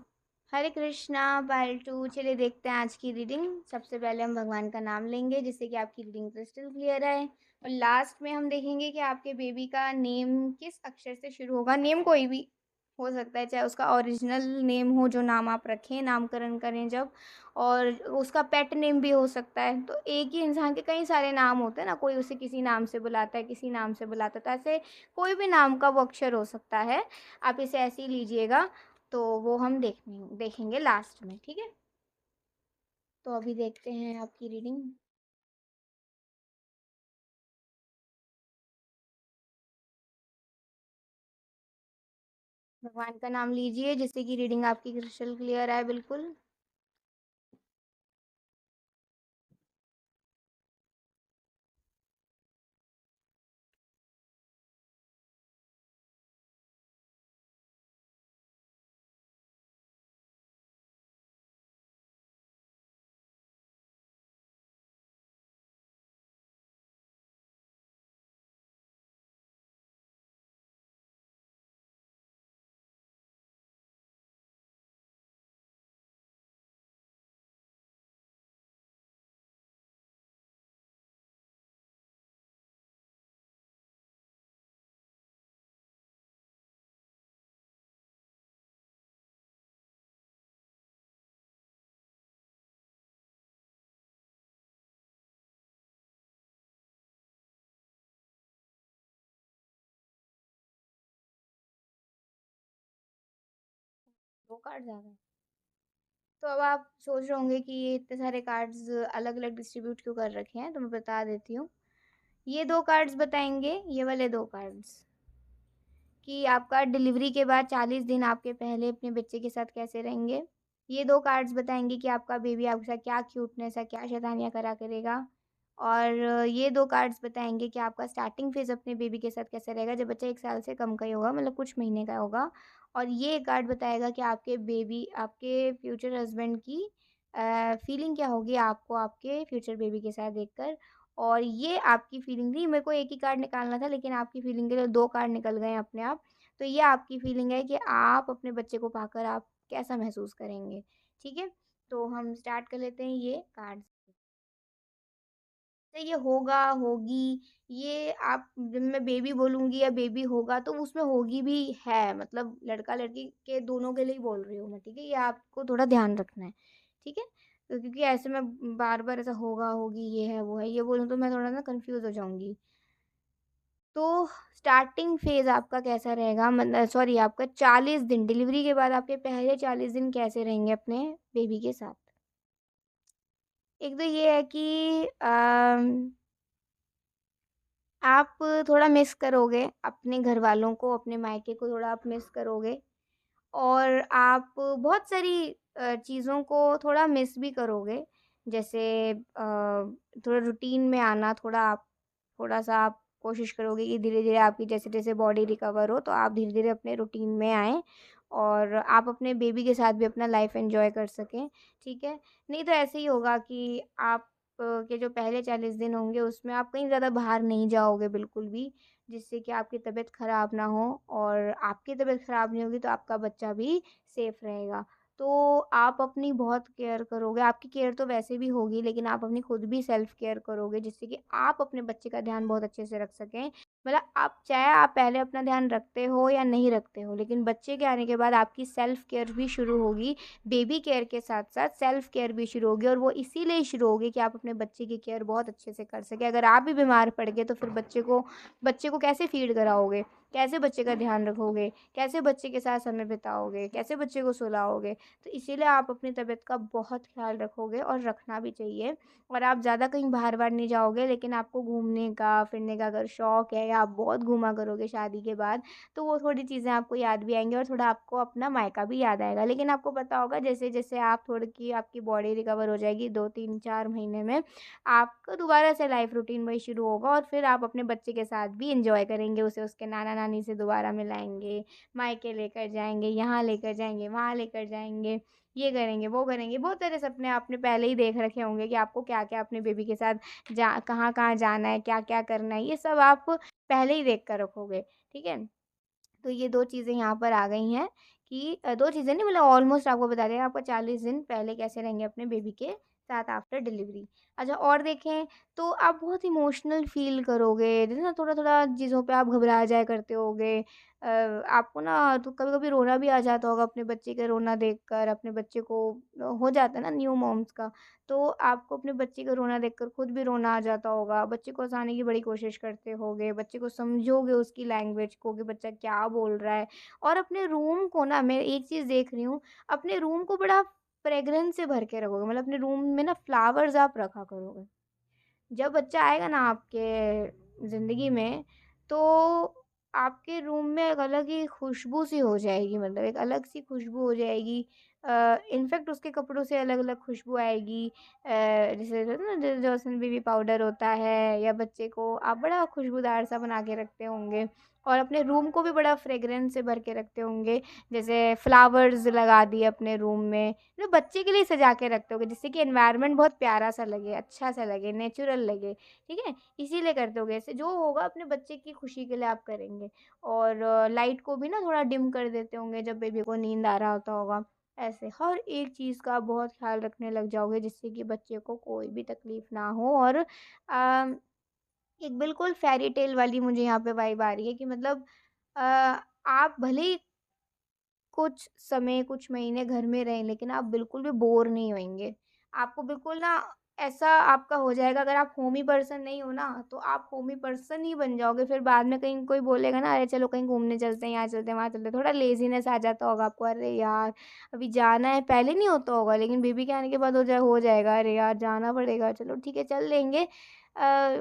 हरे कृष्णा, पार्ट 2। चलिए देखते हैं आज की रीडिंग। सबसे पहले हम भगवान का नाम लेंगे जिससे कि आपकी रीडिंग क्रिस्टल क्लियर है, और लास्ट में हम देखेंगे कि आपके बेबी का नेम किस अक्षर से शुरू होगा। नेम कोई भी हो सकता है, चाहे उसका ओरिजिनल नेम हो जो नाम आप रखें, नामकरण करें जब, और उसका पेट नेम भी हो सकता है। तो एक ही इंसान के कई सारे नाम होते हैं ना, कोई उसे किसी नाम से बुलाता है, किसी नाम से बुलाता है, तो ऐसे कोई भी नाम का वो अक्षर हो सकता है। आप इसे ऐसे ही लीजिएगा, तो वो हम देखेंगे लास्ट में। ठीक है, तो अभी देखते हैं आपकी रीडिंग। भगवान का नाम लीजिए जिससे कि रीडिंग आपकी क्रिस्टल क्लियर आए बिल्कुल। 2 कार्ड्स आ गए। तो अब आप सोच रहे होंगे कि ये इतने सारे कार्ड्स अलग-अलग डिस्ट्रीब्यूट क्यों कर रखे हैं, तो मैं बता देती हूँ। ये 2 कार्ड्स बताएँगे, ये वाले 2 कार्ड्स कि आपका डिलीवरी के बाद 40 दिन आपके पहले अपने बच्चे के साथ कैसे रहेंगे। ये 2 कार्ड्स बताएँगे कि आपका बेबी आपके साथ क्या क्यूटनेस है, क्या शैतानियाँ करा करेगा। और ये 2 कार्ड्स बताएँगे कि आपका स्टार्टिंग फ़ेज़ अपने बेबी के साथ कैसा रहेगा जब बच्चा 1 साल से कम का ही होगा, मतलब कुछ महीने का होगा। और ये कार्ड बताएगा कि आपके फ्यूचर हस्बैंड की फीलिंग क्या होगी आपको आपके फ्यूचर बेबी के साथ देखकर। और ये आपकी फीलिंग थी, मेरे को एक ही कार्ड निकालना था लेकिन आपकी फीलिंग के लिए 2 कार्ड निकल गए अपने आप। तो ये आपकी फीलिंग है कि आप अपने बच्चे को पाकर आप कैसा महसूस करेंगे, ठीक है? तो हम स्टार्ट कर लेते हैं ये कार्ड्स। तो ये होगा, होगी, ये आप जब मैं बेबी बोलूँगी या बेबी होगा तो उसमें होगी भी है, मतलब लड़का-लड़की के दोनों के लिए ही बोल रही हूँ मैं, ठीक है? ये आपको थोड़ा ध्यान रखना है, ठीक है? तो क्योंकि ऐसे मैं बार-बार ऐसा होगा, होगी, ये है, वो है, ये बोलूँ तो मैं थोड़ा ना कन्फ्यूज़ हो जाऊँगी। तो स्टार्टिंग फ़ेज़ आपका कैसा रहेगा, मतलब सॉरी, आपका 40 दिन डिलीवरी के बाद आपके पहले 40 दिन कैसे रहेंगे अपने बेबी के साथ? एक तो ये है कि आप थोड़ा मिस करोगे अपने घरवालों को, अपने मायके को थोड़ा आप मिस करोगे। और आप बहुत सारी चीज़ों को थोड़ा मिस भी करोगे। जैसे थोड़ा रूटीन में आना, थोड़ा-सा आप कोशिश करोगे कि धीरे-धीरे आपकी जैसे-जैसे बॉडी रिकवर हो, तो आप धीरे-धीरे अपने रूटीन में आएँ और आप अपने बेबी के साथ भी अपना लाइफ़ एन्जॉय कर सकें, ठीक है? नहीं तो ऐसे ही होगा कि आप के जो पहले 40 दिन होंगे, उसमें आप कहीं ज़्यादा बाहर नहीं जाओगे बिल्कुल भी, जिससे कि आपकी तबीयत ख़राब ना हो। और आपकी तबीयत ख़राब नहीं होगी तो आपका बच्चा भी सेफ़ रहेगा। तो आप अपनी बहुत केयर करोगे, आपकी केयर तो वैसे भी होगी लेकिन आप अपनी खुद भी सेल्फ़ केयर करोगे जिससे कि आप अपने बच्चे का ध्यान बहुत अच्छे से रख सकें। मतलब आप चाहे आप पहले अपना ध्यान रखते हो या नहीं रखते हो, लेकिन बच्चे के आने के बाद आपकी सेल्फ़ केयर भी शुरू होगी। बेबी केयर के साथ-साथ सेल्फ़ केयर भी शुरू होगी और वो इसीलिए शुरू होगी कि आप अपने बच्चे की केयर बहुत अच्छे से कर सकें। अगर आप भी बीमार पड़ गए तो फिर बच्चे को कैसे फ़ीड कराओगे? कैसे बच्चे का ध्यान रखोगे? कैसे बच्चे के साथ समय बिताओगे? कैसे बच्चे को सुलाओगे? तो इसीलिए आप अपनी तबीयत का बहुत ख़्याल रखोगे और रखना भी चाहिए। और आप ज़्यादा कहीं बाहर-वाहर नहीं जाओगे, लेकिन आपको घूमने का, फिरने का अगर शौक है या आप बहुत घूमा करोगे शादी के बाद, तो वो थोड़ी चीज़ें आपको याद भी आएँगी और थोड़ा आपको अपना मायका भी याद आएगा। लेकिन आपको पता होगा जैसे-जैसे आप थोड़ी की आपकी बॉडी रिकवर हो जाएगी 2, 3, 4 महीने में, आपका दोबारा से लाइफ़ रूटीन वही शुरू होगा और फिर आप अपने बच्चे के साथ भी एन्जॉय करेंगे, उसे उसके नाना-नानी से दोबारा मिलाएँगे, मायके लेकर जाएँगे, यहाँ लेकर जाएँगे, वहाँ लेकर जाएँगे, ये करेंगे, वो करेंगे। बहुत सारे सपने आपने पहले ही देख रखे होंगे कि आपको क्या-क्या अपने बेबी के साथ कहाँ-कहाँ जाना है, क्या-क्या करना है, ये सब आप पहले ही देख कर रखोगे, ठीक है? तो ये 2 चीज़ें यहाँ पर आ गई हैं कि 2 चीज़ें नहीं, मतलब ऑलमोस्ट आपको बता दिया आपका 40 दिन पहले कैसे रहेंगे अपने बेबी के साथ आफ्टर डिलीवरी। अच्छा, और देखें तो आप बहुत इमोशनल फ़ील करोगे, जैसे ना थोड़ा-थोड़ा चीज़ों पे आप घबरा जाया करते होगे। आपको ना तो कभी-कभी रोना भी आ जाता होगा अपने बच्चे का रोना देखकर, अपने बच्चे को हो जाता है ना न्यू मॉम्स का, तो आपको अपने बच्चे का रोना देखकर खुद भी रोना आ जाता होगा। बच्चे को हँसाने की बड़ी कोशिश करते होगे, बच्चे को समझोगे उसकी लैंग्वेज को कि बच्चा क्या बोल रहा है। और अपने रूम को ना, मैं एक चीज़ देख रही हूँ, अपने रूम को बड़ा फ्रेग्रेंस से भर के रखोगे, मतलब अपने रूम में ना फ्लावर्स आप रखा करोगे। जब बच्चा आएगा ना आपके ज़िंदगी में, तो आपके रूम में एक अलग ही खुशबू सी हो जाएगी, मतलब एक अलग सी खुशबू हो जाएगी। इनफैक्ट उसके कपड़ों से अलग-अलग खुशबू आएगी। जैसे कहते हैं ना जॉनसन बेबी पाउडर होता है, या बच्चे को आप बड़ा खुशबूदार सा बना के रखते होंगे और अपने रूम को भी बड़ा फ्रेग्रेंस से भर के रखते होंगे। जैसे फ्लावर्स लगा दिए अपने रूम में, मतलब बच्चे के लिए सजा के रखते होगे जिससे कि एनवायरनमेंट बहुत प्यारा-सा लगे, अच्छा-सा लगे, नेचुरल लगे, ठीक है? इसीलिए करते होगे ऐसे, जो होगा अपने बच्चे की खुशी के लिए आप करेंगे। और लाइट को भी ना थोड़ा डिम कर देते होंगे जब बेबी को नींद आ रहा होता होगा। ऐसे हर एक चीज़ का आप बहुत ख़्याल रखने लग जाओगे जिससे कि बच्चे को कोई भी तकलीफ़ ना हो। और एक बिल्कुल फ़ेयरी टेल वाली मुझे यहाँ पे वाइब आ रही है कि मतलब आप भले ही कुछ समय, कुछ महीने घर में रहें, लेकिन आप बिल्कुल भी बोर नहीं होएँगे। आपको बिल्कुल ना ऐसा आपका हो जाएगा। अगर आप होमी पर्सन नहीं हो ना, तो आप होमी पर्सन ही बन जाओगे। फिर बाद में कहीं कोई बोलेगा ना, अरे चलो कहीं घूमने चलते हैं, यहाँ चलते हैं, वहाँ चलते हैं, थोड़ा लेज़ीनेस आ जाता होगा आपको, अरे यार अभी जाना है। पहले नहीं होता होगा, लेकिन बेबी के आने के बाद हो जाएगा, अरे यार जाना पड़ेगा, चलो ठीक है चल लेंगे।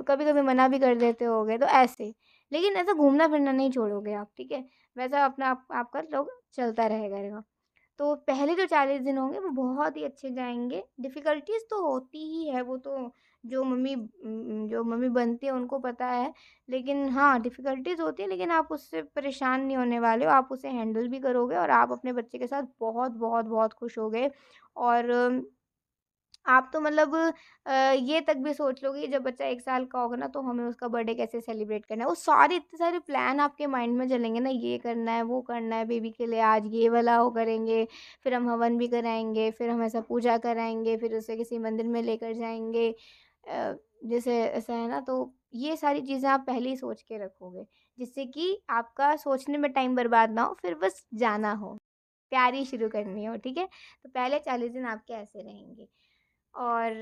कभी-कभी मना भी कर देते होगे, तो ऐसे। लेकिन ऐसा घूमना-फिरना नहीं छोड़ोगे आप, ठीक है? वैसा अपना आपका लोग चलता रहेगा। तो पहले जो 40 दिन होंगे वो बहुत ही अच्छे जाएँगे। डिफ़िकल्टीज़ तो होती ही है, वो तो जो मम्मी बनती है उनको पता है। लेकिन हाँ, डिफ़िकल्टीज़ होती है, लेकिन आप उससे परेशान नहीं होने वाले हो, आप उसे हैंडल भी करोगे और आप अपने बच्चे के साथ बहुत, बहुत, बहुत खुश होगे। और आप तो मतलब ये तक भी सोच लोगे कि जब बच्चा 1 साल का होगा ना, तो हमें उसका बर्थडे कैसे सेलिब्रेट करना है। वो सारे इतने सारे प्लान आपके माइंड में चलेंगे ना, ये करना है, वो करना है, बेबी के लिए आज ये वाला वो करेंगे, फिर हम हवन भी कराएँगे, फिर हम ऐसा पूजा कराएँगे, फिर उसे किसी मंदिर में लेकर जाएँगे। अ, जैसे ऐसा है ना, तो ये सारी चीज़ें आप पहले ही सोच के रखोगे, जिससे कि आपका सोचने में टाइम बर्बाद ना हो, फिर बस जाना हो, तैयारी शुरू करनी हो, ठीक है? तो पहले 40 दिन आपके ऐसे रहेंगे। और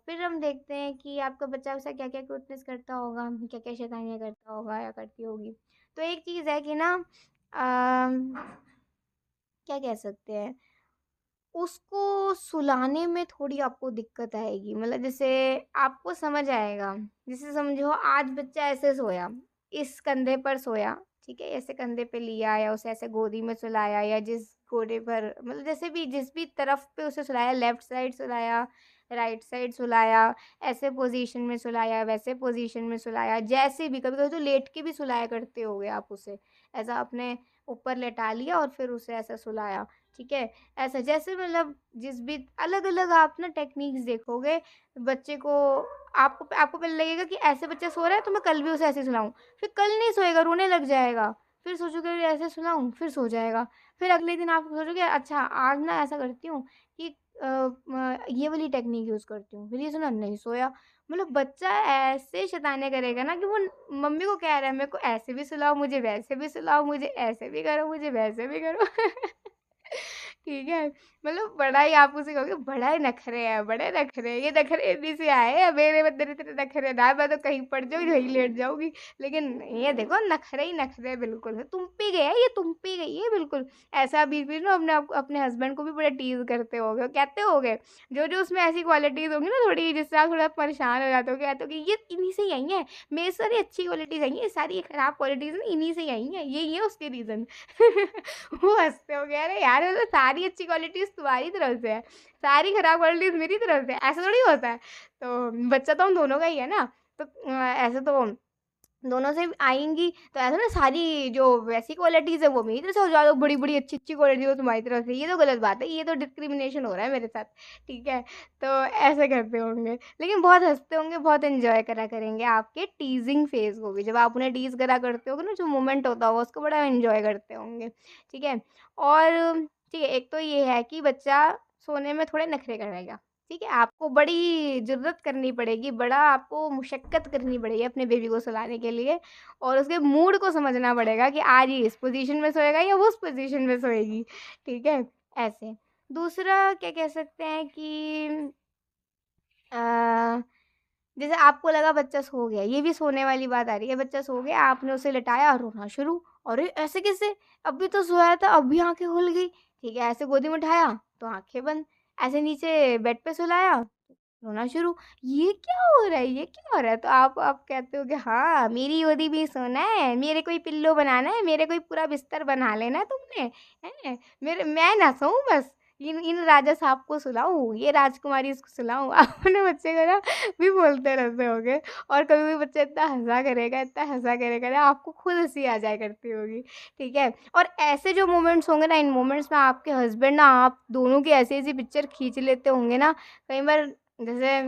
फिर हम देखते हैं कि आपका बच्चा वैसा क्या-क्या क्यूटनेस करता होगा, क्या-क्या शैतानियाँ करता होगा या करती होगी। तो एक चीज़ है कि ना क्या कह सकते हैं, उसको सुलाने में थोड़ी आपको दिक्कत आएगी। मतलब जैसे आपको समझ आएगा, जैसे समझो आज बच्चा ऐसे सोया, इस कंधे पर सोया, ठीक है? ऐसे कंधे पे लिया या उसे ऐसे गोदी में सुलाया या जिस घोड़े पर मतलब जैसे भी जिस भी तरफ पे उसे सुलाया, लेफ्ट साइड सुलाया, राइट साइड सुलाया, ऐसे पोज़ीशन में सुलाया, वैसे पोज़ीशन में सुलाया, जैसे भी कभी-कभी तो लेट के भी सुलाया करते होगे आप उसे। ऐसा अपने ऊपर लेटा लिया और फिर उसे ऐसा सुलाया, ठीक है? ऐसा जैसे मतलब जिस भी अलग-अलग आप ना टेक्नीक्स देखोगे बच्चे को, आपको आपको पहले लगेगा कि ऐसे बच्चा सो रहा है तो मैं कल भी उसे ऐसे ही सुलाऊँ। फिर कल नहीं सोएगा, रोने लग जाएगा। फिर सोचोगे अरे ऐसे सुलाऊँ, फिर सो जाएगा। फिर अगले दिन आप सोचोगे अच्छा आज ना ऐसा करती हूँ कि ये वाली टेक्नीक यूज़ करती हूँ। फिर ये सुना नहीं सोया। मतलब बच्चा ऐसे शैतानियाँ करेगा ना कि वो मम्मी को कह रहा है मेरे को ऐसे भी सुलाओ, मुझे वैसे भी सुलाओ, मुझे ऐसे भी करो, मुझे वैसे भी करो। ठीक है? मतलब बड़ा ही आप उसे कहोगे बड़ा ही नखरे है, बड़े नखरे, ये नखरे इन्हीं से आए हैं, मेरे अंदर इतने नखरे ना, मैं तो कहीं पड़ जाऊँ, वहीं लेट जाऊँगी। लेकिन ये देखो नखरे ही नखरे बिल्कुल है, तुम पे गया है, ये तुम पे गई है बिल्कुल। ऐसा बीच-बीच में अपने हस्बैंड को भी बड़ा टीज़ करते होगे, कहते होगे, जो-जो उसमें ऐसी क्वालिटीज़ होंगी ना थोड़ी जिससे आप थोड़ा परेशान हो जाते हो, कहते हो कि ये इन्हीं से ही आई हैं, मेरी सारी अच्छी क्वालिटीज़ आई हैं, ये सारी खराब क्वालिटीज़ ना इन्हीं से ही आई हैं, यही है उसके रीज़न। वो हँसते होंगे, अरे यार ये तो सारी अच्छी क्वालिटीज़ तुम्हारी तरफ से है, सारी खराब क्वालिटीज़ मेरी तरफ से है, ऐसा थोड़ी होता है। तो बच्चा तो हम दोनों का ही है ना, तो ऐसे तो दोनों से आएँगी, तो ऐसा ना सारी जो वैसी क्वालिटीज़ है वो मेरी तरफ से हो जाएगा, बड़ी-बड़ी अच्छी-अच्छी क्वालिटी हो तुम्हारी तरफ से, ये तो गलत बात है, ये तो डिस्क्रिमिनेशन हो रहा है मेरे साथ, ठीक है? तो ऐसे करते होंगे, लेकिन बहुत हँसते होंगे, बहुत एन्जॉय करा करेंगे आपके टीज़िंग फ़ेज़ को भी, जब आप उन्हें टीज़ करा करते होगे ना, जो मोमेंट होता होगा उसको बड़ा एन्जॉय करते होंगे, ठीक है? और ठीक है, एक तो ये है कि बच्चा सोने में थोड़े नखरे करेगा। ठीक है, आपको बड़ी ज़रूरत करनी पड़ेगी, बड़ा आपको मुशक्कत करनी पड़ेगी अपने बेबी को सुलाने के लिए और उसके मूड को समझना पड़ेगा कि आज ये इस पोज़ीशन में सोएगा या उस पोज़ीशन में सोएगी, ठीक है? ऐसे। दूसरा क्या कह सकते हैं कि अ, जैसे आपको लगा बच्चा सो गया, ये भी सोने वाली बात आ रही है, बच्चा सो गया, आपने उसे लिटाया, रोना शुरू, "अरे! ऐसे कैसे? अभी तो सोया था, अभी आँखें खुल गई।" ठीक है, ऐसे गोदी में उठाया, तो आँखें बंद, ऐसे नीचे बेड पे सुलाया रोना शुरू, ये क्या हो रहा है ये क्या हो रहा है? तो आप कहते हो कि हाँ, मेरी गोदी में सोना है, मेरे को ही पिल्लो बनाना है, मेरे को ही पूरा बिस्तर बना लेना है तुमने, हैं? मेरे मैं ना सोऊँ बस, इन इन राजा साहब को सुलाऊँ, ये राजकुमारी इसको सुलाऊँ। आप अपने बच्चे को ना भी बोलते रहते होगे और कभी-कभी बच्चा इतना हँसा करेगा ना आपको खुद हँसी आ जाया करती होगी, ठीक है? और ऐसे जो मोमेंट्स होंगे ना, इन मोमेंट्स में आपके हस्बैंड ना आप दोनों की ऐसी-ऐसी पिक्चर खींच लेते होंगे ना, कई बार जैसे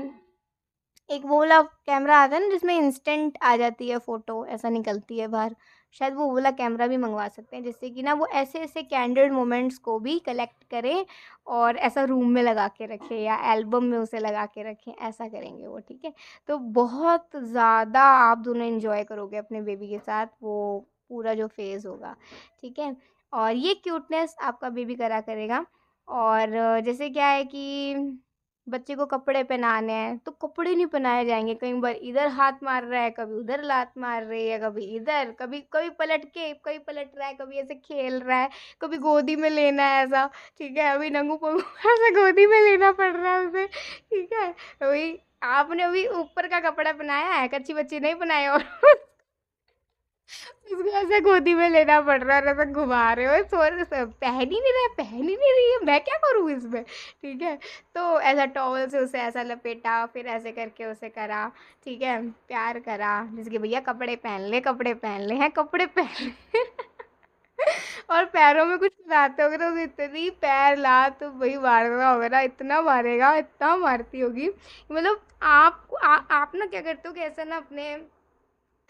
एक वो वाला कैमरा आता है ना जिसमें इंस्टेंट आ जाती है फ़ोटो, ऐसा निकलती है बाहर। शायद वो वाला कैमरा भी मँगवा सकते हैं जिससे कि ना वो ऐसे-ऐसे कैंडिड मोमेंट्स को भी कलेक्ट करें और ऐसा रूम में लगा के रखें या एल्बम में उसे लगा के रखें, ऐसा करेंगे वो, ठीक है? तो बहुत ज़्यादा आप दोनों एन्जॉय करोगे अपने बेबी के साथ वो पूरा जो फ़ेज़ होगा, ठीक है? और ये क्यूटनेस आपका बेबी करा करेगा और जैसे क्या है कि बच्चे को कपड़े पहनाने हैं तो कपड़े नहीं पहनाए जाएंगे, कई बार इधर हाथ मार रहा है, कभी उधर लात मार रही है, कभी इधर, कभी कभी पलट के, कभी पलट रहा है, कभी ऐसे खेल रहा है, कभी गोदी में लेना है ऐसा, ठीक है, अभी नंगू पंगू ऐसे गोदी में लेना पड़ रहा है उसे, ठीक है। वही आपने अभी ऊपर का कपड़ा पहनाया है, कच्ची बच्ची नहीं पहनाई, और उसको ऐसे गोदी में लेना पड़ रहा है और ऐसे घुमा रहे हो, पहन ही नहीं रहा, पहन ही नहीं रही है, मैं क्या करूँ इसमें, ठीक है। तो ऐसा टॉवल से उसे ऐसा लपेटा, फिर ऐसे करके उसे करा, ठीक है, प्यार करा, जैसे कि भैया कपड़े पहन ले, कपड़े पहन ले, हैं कपड़े पहन ले। और पैरों में कुछ लगाते होगे तो उसे इतनी पैर ला तो वही मार रहा होगा ना, इतना मारेगा, इतना मारती होगी, मतलब आप ना क्या करते हो कि ऐसा ना अपने,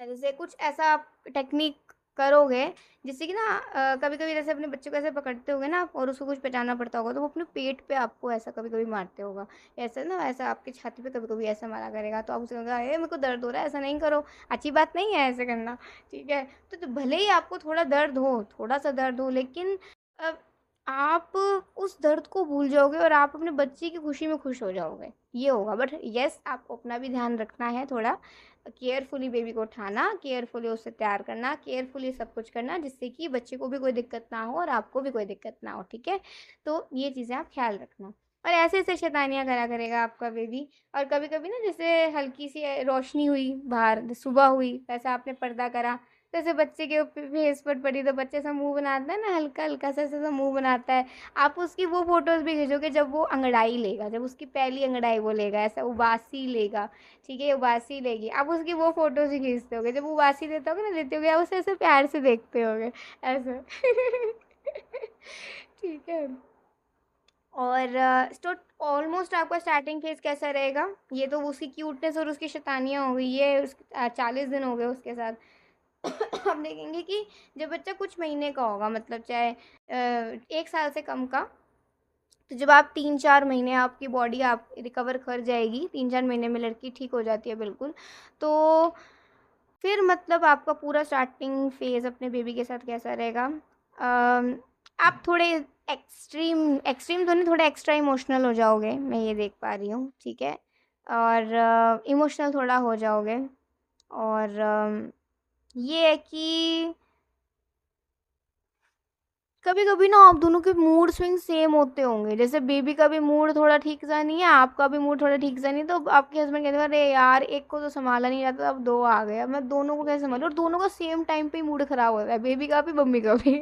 जैसे कुछ ऐसा आप टेक्निक करोगे जिससे कि ना कभी कभी जैसे अपने बच्चों को ऐसे पकड़ते होगे ना आप और उसको कुछ पहचाना पड़ता होगा तो वो अपने पेट पे आपको ऐसा कभी कभी मारते होगा, ऐसा ना ऐसा आपकी छाती पे कभी कभी ऐसा मारा करेगा, तो आप उसे कहोगे अरे मेरे को दर्द हो रहा है, ऐसा नहीं करो, अच्छी बात नहीं है ऐसे करना, ठीक है। तो भले ही आपको थोड़ा दर्द हो, थोड़ा सा दर्द हो, लेकिन अ, आप उस दर्द को भूल जाओगे और आप अपने बच्चे की खुशी में खुश हो जाओगे, ये होगा। बट यस, आपको अपना भी ध्यान रखना है थोड़ा, केयरफुली बेबी को उठाना, केयरफुली उसे तैयार करना, केयरफुली सब कुछ करना, जिससे कि बच्चे को भी कोई दिक्कत ना हो और आपको भी कोई दिक्कत ना हो, ठीक है। तो ये चीज़ें आप ख्याल रखना। और ऐसे ऐसे शैतानियाँ करा करेगा आपका बेबी। और कभी कभी ना जैसे हल्की सी रोशनी हुई बाहर, सुबह हुई, वैसा आपने पर्दा करा, जैसे बच्चे के फेस पर पड़ी तो बच्चे सा मुंह बनाता है ना, हल्का हल्का सा ऐसा सा मुंह बनाता है, आप उसकी वो फोटोज भी खींचोगे जब वो अंगड़ाई लेगा, जब उसकी पहली अंगड़ाई वो लेगा, ऐसा उबासी लेगा, ठीक है, उबासी लेगी, आप उसकी वो फोटोज ही खींचते होगे, जब उबासी देता होगे ना, देते होगे, आप उसे ऐसे प्यार से देखते होगे, ऐसे। ठीक है। और तो ऑलमोस्ट आपका स्टार्टिंग फेज कैसा रहेगा, ये तो उसकी क्यूटनेस और उसकी शैतानियाँ हो गई, ये 40 दिन हो गए उसके साथ। हम देखेंगे कि जब बच्चा कुछ महीने का होगा, मतलब चाहे 1 साल से कम का, तो जब आप 3-4 महीने आपकी बॉडी आप रिकवर कर जाएगी, 3-4 महीने में लड़की ठीक हो जाती है बिल्कुल, तो फिर मतलब आपका पूरा स्टार्टिंग फेज़ अपने बेबी के साथ कैसा रहेगा, आप थोड़े एक्सट्रीम एक्सट्रीम तो नहीं, थोड़े एक्स्ट्रा इमोशनल हो जाओगे, मैं ये देख पा रही हूँ, ठीक है। और इमोशनल थोड़ा हो जाओगे। और ये है कि कभी कभी ना आप दोनों के मूड स्विंग सेम होते होंगे, जैसे बेबी का भी मूड थोड़ा ठीक सा नहीं है, आपका भी मूड थोड़ा ठीक सा नहीं है, तो आपके हस्बैंड कहते हैं अरे यार एक को तो संभाला नहीं जाता, अब दो आ गए, अब मैं दोनों को कैसे संभालूं, और दोनों का सेम टाइम पे ही मूड खराब होता है, बेबी का भी मम्मी का भी।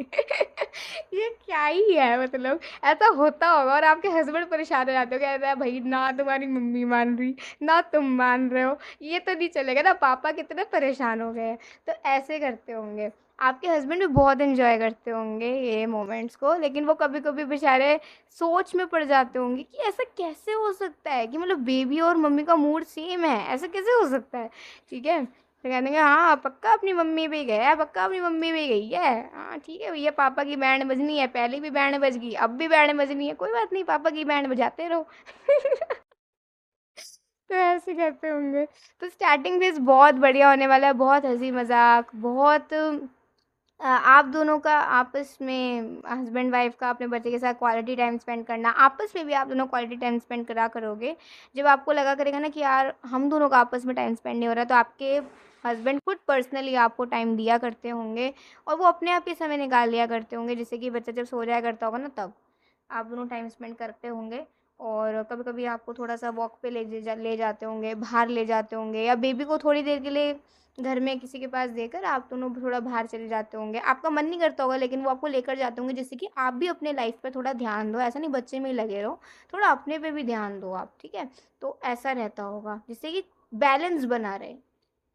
ये क्या ही है, मतलब ऐसा होता होगा और आपके हस्बैंड परेशान हो जाते हो, कहते हैं भाई ना तुम्हारी मम्मी मान रही, ना तुम मान रहे हो, ये तो नहीं चलेगा ना, पापा कितने परेशान हो गए हैं। तो ऐसे करते होंगे, आपके हस्बैंड भी बहुत एंजॉय करते होंगे ये मोमेंट्स को, लेकिन वो कभी कभी बेचारे सोच में पड़ जाते होंगे कि ऐसा कैसे हो सकता है कि मतलब बेबी और मम्मी का मूड सेम है, ऐसा कैसे हो सकता है, ठीक है। तो कहते हैं हाँ पक्का अपनी मम्मी भी गया है, पक्का अपनी मम्मी भी गई है, हाँ ठीक है भैया, पापा की बैंड बजनी है, पहले भी बैंड बज गई, अब भी बैंड बजनी है, कोई बात नहीं, पापा की बैंड बजाते रहो। तो ऐसे करते होंगे। तो स्टार्टिंग फेज बहुत बढ़िया होने वाला है, बहुत हंसी मजाक, बहुत आप दोनों का आपस में, हस्बैंड वाइफ का अपने बच्चे के साथ क्वालिटी टाइम स्पेंड करना, आपस में भी आप दोनों क्वालिटी टाइम स्पेंड करा करोगे। जब आपको लगा करेगा ना कि यार हम दोनों का आपस में टाइम स्पेंड नहीं हो रहा, तो आपके हस्बैंड खुद पर्सनली आपको टाइम दिया करते होंगे और वो अपने आप ही समय निकाल लिया करते होंगे, जैसे कि बच्चा जब सो जाया करता होगा ना, तब आप दोनों टाइम स्पेंड करते होंगे। और कभी कभी आपको थोड़ा सा वॉक पे ले जाते होंगे, बाहर ले जाते होंगे, या बेबी को थोड़ी देर के लिए घर में किसी के पास देकर आप दोनों थोड़ा बाहर चले जाते होंगे, आपका मन नहीं करता होगा लेकिन वो आपको लेकर जाते होंगे, जिससे कि आप भी अपने लाइफ पे थोड़ा ध्यान दो, ऐसा नहीं बच्चे में ही लगे रहो, थोड़ा अपने पे भी ध्यान दो आप, ठीक है। तो ऐसा रहता होगा जिससे कि बैलेंस बना रहे,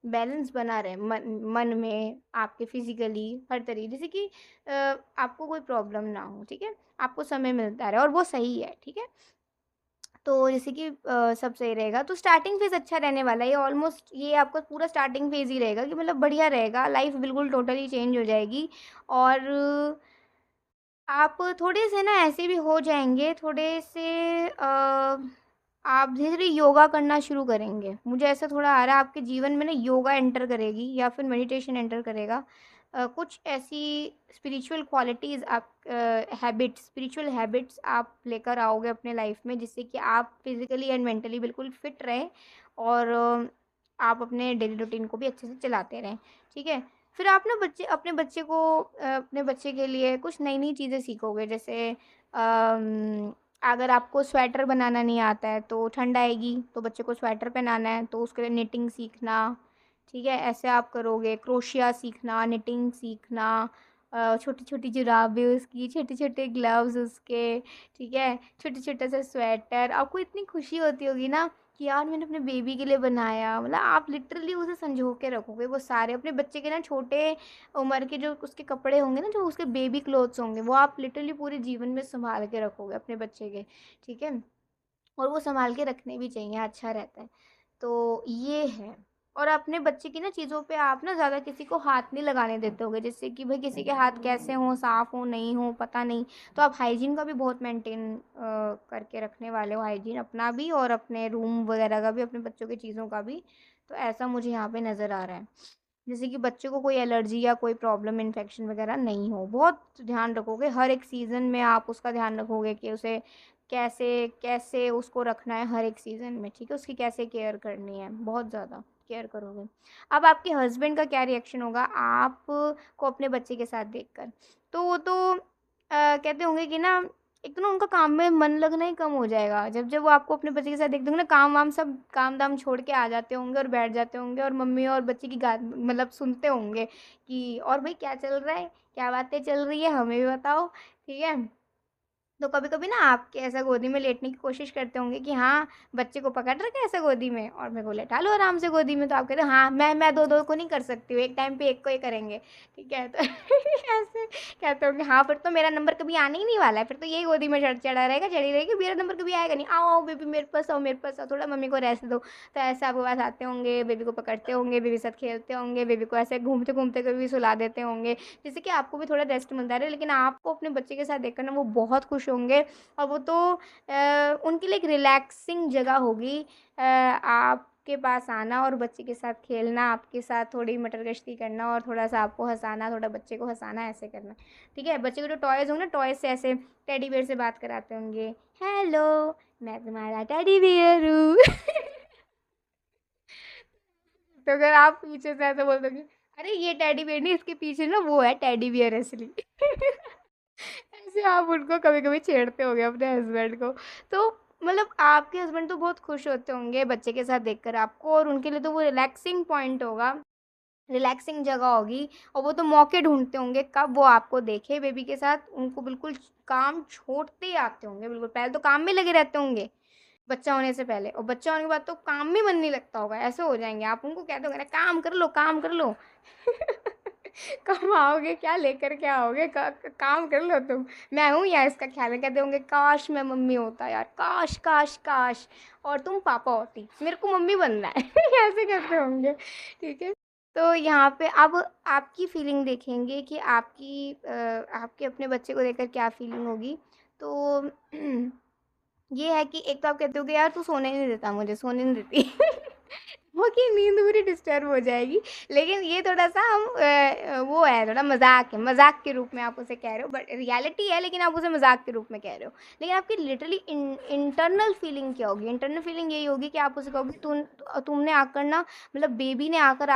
बैलेंस बना रहे मन में, आपके फिजिकली हर तरीके, जैसे कि आपको कोई प्रॉब्लम ना हो, ठीक है, आपको समय मिलता रहे और वो सही है, ठीक है। तो जैसे कि सब सही रहेगा, तो स्टार्टिंग फेज़ अच्छा रहने वाला है, ये ऑलमोस्ट ये आपका पूरा स्टार्टिंग फेज़ ही रहेगा कि मतलब बढ़िया रहेगा, लाइफ बिल्कुल टोटली चेंज हो जाएगी। और आप थोड़े से ना ऐसे भी हो जाएँगे, थोड़े से आप धीरे-धीरे योगा करना शुरू करेंगे। मुझे ऐसा थोड़ा आ रहा है आपके जीवन में ना, योगा एंटर करेगी या फिर मेडिटेशन एंटर करेगा। कुछ ऐसी स्पिरिचुअल क्वालिटीज़ आप स्पिरिचुअल हैबिट्स आप लेकर आओगे अपने लाइफ में, जिससे कि आप फिज़िकली एंड मेंटली बिल्कुल फिट रहें और आप अपने डेली रूटीन को भी अच्छे से चलाते रहें, ठीक है? फिर आप ना अपने बच्चे के लिए कुछ नई-नई चीज़ें सीखोगे, जैसे अगर आपको स्वेटर बनाना नहीं आता है तो ठंड आएगी, तो बच्चे को स्वेटर पहनाना है तो उसके लिए निटिंग सीखना, ठीक है? ऐसे आप करोगे, क्रोशिया सीखना, निटिंग सीखना, छोटी-छोटी जुराबें उसकी, छोटे-छोटे ग्लव्स उसके, ठीक है? छोटा-छोटा सा स्वेटर, आपको इतनी खुशी होती होगी ना कि यार मैंने अपने बेबी के लिए बनाया। मतलब आप लिटरली उसे सँजो के रखोगे वो सारे अपने बच्चे के ना छोटे उम्र के जो उसके कपड़े होंगे ना, जो उसके बेबी क्लोथ्स होंगे, वो आप लिटरली पूरे जीवन में सँभाल के रखोगे अपने बच्चे के, ठीक है? और वो सँभाल के रखने भी चाहिए, अच्छा रहता है। तो ये है। और अपने बच्चे की ना चीज़ों पे आप ना ज़्यादा किसी को हाथ नहीं लगाने देते होगे, जिससे कि भाई किसी के हाथ कैसे हों, साफ़ हों, नहीं हों, पता नहीं। तो आप हाइजीन का भी बहुत मेंटेन करके रखने वाले हो, हाइजीन अपना भी और अपने रूम वगैरह का भी, अपने बच्चों की चीज़ों का भी। तो ऐसा मुझे यहाँ पे नज़र आ रहा है। जैसे कि बच्चे को कोई एलर्जी या कोई प्रॉब्लम, इन्फेक्शन वगैरह नहीं हो। बहुत ध्यान रखोगे, हर एक सीज़न में आप उसका ध्यान रखोगे कि उसे कैसे कैसे उसको रखना है हर एक सीज़न में, ठीक है? उसकी कैसे केयर करनी है, बहुत ज़्यादा केयर करोगे। अब आपके हस्बैंड का क्या रिएक्शन होगा आपको अपने बच्चे के साथ देखकर? तो वो तो कहते होंगे कि ना, एक तो ना उनका काम में मन लगना ही कम हो जाएगा। जब जब वो आपको अपने बच्चे के साथ देखते होंगे ना, काम-वाम सब काम-धाम छोड़ के आ जाते होंगे और बैठ जाते होंगे और मम्मी और बच्चे की मतलब सुनते होंगे कि और भई क्या चल रहा है? क्या बातें चल रही है? हमें भी बताओ, ठीक है? तो कभी-कभी ना आपके ऐसा गोदी में लेटने की कोशिश करते होंगे कि हाँ, बच्चे को पकड़ रखा है ऐसा गोदी में और मेरे को लेटा लो आराम से गोदी में। तो आप कहते हो हाँ, मैं 2-2 को नहीं कर सकती हूँ, एक टाइम पे एक को ही करेंगे, ठीक है? तो ऐसे कहते होंगे हाँ, फिर तो मेरा नंबर कभी आने ही नहीं वाला है, फिर तो यही गोदी में चढ़ा रहेगा, चढ़ी रहेगी, मेरा नंबर कभी आएगा नहीं। आओ, आओ बेबी मेरे पास आओ, थोड़ा मम्मी को रेस्ट दो। तो ऐसे आपके पास आते होंगे, बेबी को पकड़ते होंगे, बेबी के साथ खेलते होंगे, बेबी को ऐसे घूमते-घूमते कभी सुला देते होंगे, जिससे कि आपको भी थोड़ा रेस्ट मिलता रहे। लेकिन आपको अपने बच्चे के साथ देखकर ना वो बहुत खुश होंगे और वो तो उनके लिए एक रिलैक्सिंग जगह होगी, आपके पास आना और बच्चे के साथ खेलना, आपके साथ थोड़ी मटर गश्ती करना और थोड़ा-सा आपको हँसाना, थोड़ा बच्चे को हँसाना, ऐसे करना, ठीक है? बच्चे के जो टॉयज़ होंगे ना, टॉयज़ से ऐसे टेडी बियर से बात कराते होंगे, हेलो, मैं तुम्हारा टेडी बियर हूँ। तो अगर आप पीछे से ऐसे बोल दोगे, अरे ये टेडी बियर नहीं, इसके पीछे ना वो है टेडी बियर असली। ऐसे आप उनको कभी-कभी छेड़ते होंगे अपने हस्बैंड को। तो मतलब आपके हस्बैंड तो बहुत खुश होते होंगे बच्चे के साथ देखकर आपको, और उनके लिए तो वो रिलैक्सिंग पॉइंट होगा, रिलैक्सिंग जगह होगी, और वो तो मौके ढूँढते होंगे कब वो आपको देखे बेबी के साथ। उनको बिल्कुल काम छोड़ते ही आते होंगे, बिल्कुल पहले तो काम में लगे रहते होंगे, बच्चा होने से पहले, और बच्चा होने के बाद तो काम में मन नहीं लगता होगा, ऐसे हो जाएँगे। आप उनको कहते होंगे ना, काम कर लो, काम कर लो। कमाओगे क्या, लेकर क्या आओगे? काम कर लो तुम, मैं हूँ यहाँ इसका ख़्याल है। कहते होंगे काश मैं मम्मी होता यार, काश, काश, काश, और तुम पापा होती, मेरे को मम्मी बनना है। ऐसे कहते होंगे, ठीक है? तो यहाँ पे अब आपकी फ़ीलिंग देखेंगे कि आपके अपने बच्चे को देखकर क्या फ़ीलिंग होगी। तो ये है कि एक तो आप कहते हो कि यार तू सोने नहीं देता मुझे, सोने नहीं देती। वो कि नींद पूरी डिस्टर्ब हो जाएगी। लेकिन ये थोड़ा-सा वो है, थोड़ा मज़ाक के रूप में आप उसे कह रहे हो, बट रियलिटी है, लेकिन आप उसे मज़ाक के रूप में कह रहे हो। लेकिन आपकी लिटरली इंटरनल फीलिंग क्या होगी? इंटरनल फीलिंग यही होगी कि आप उसे कहोगे तुमने आकर ना, मतलब बेबी ने आकर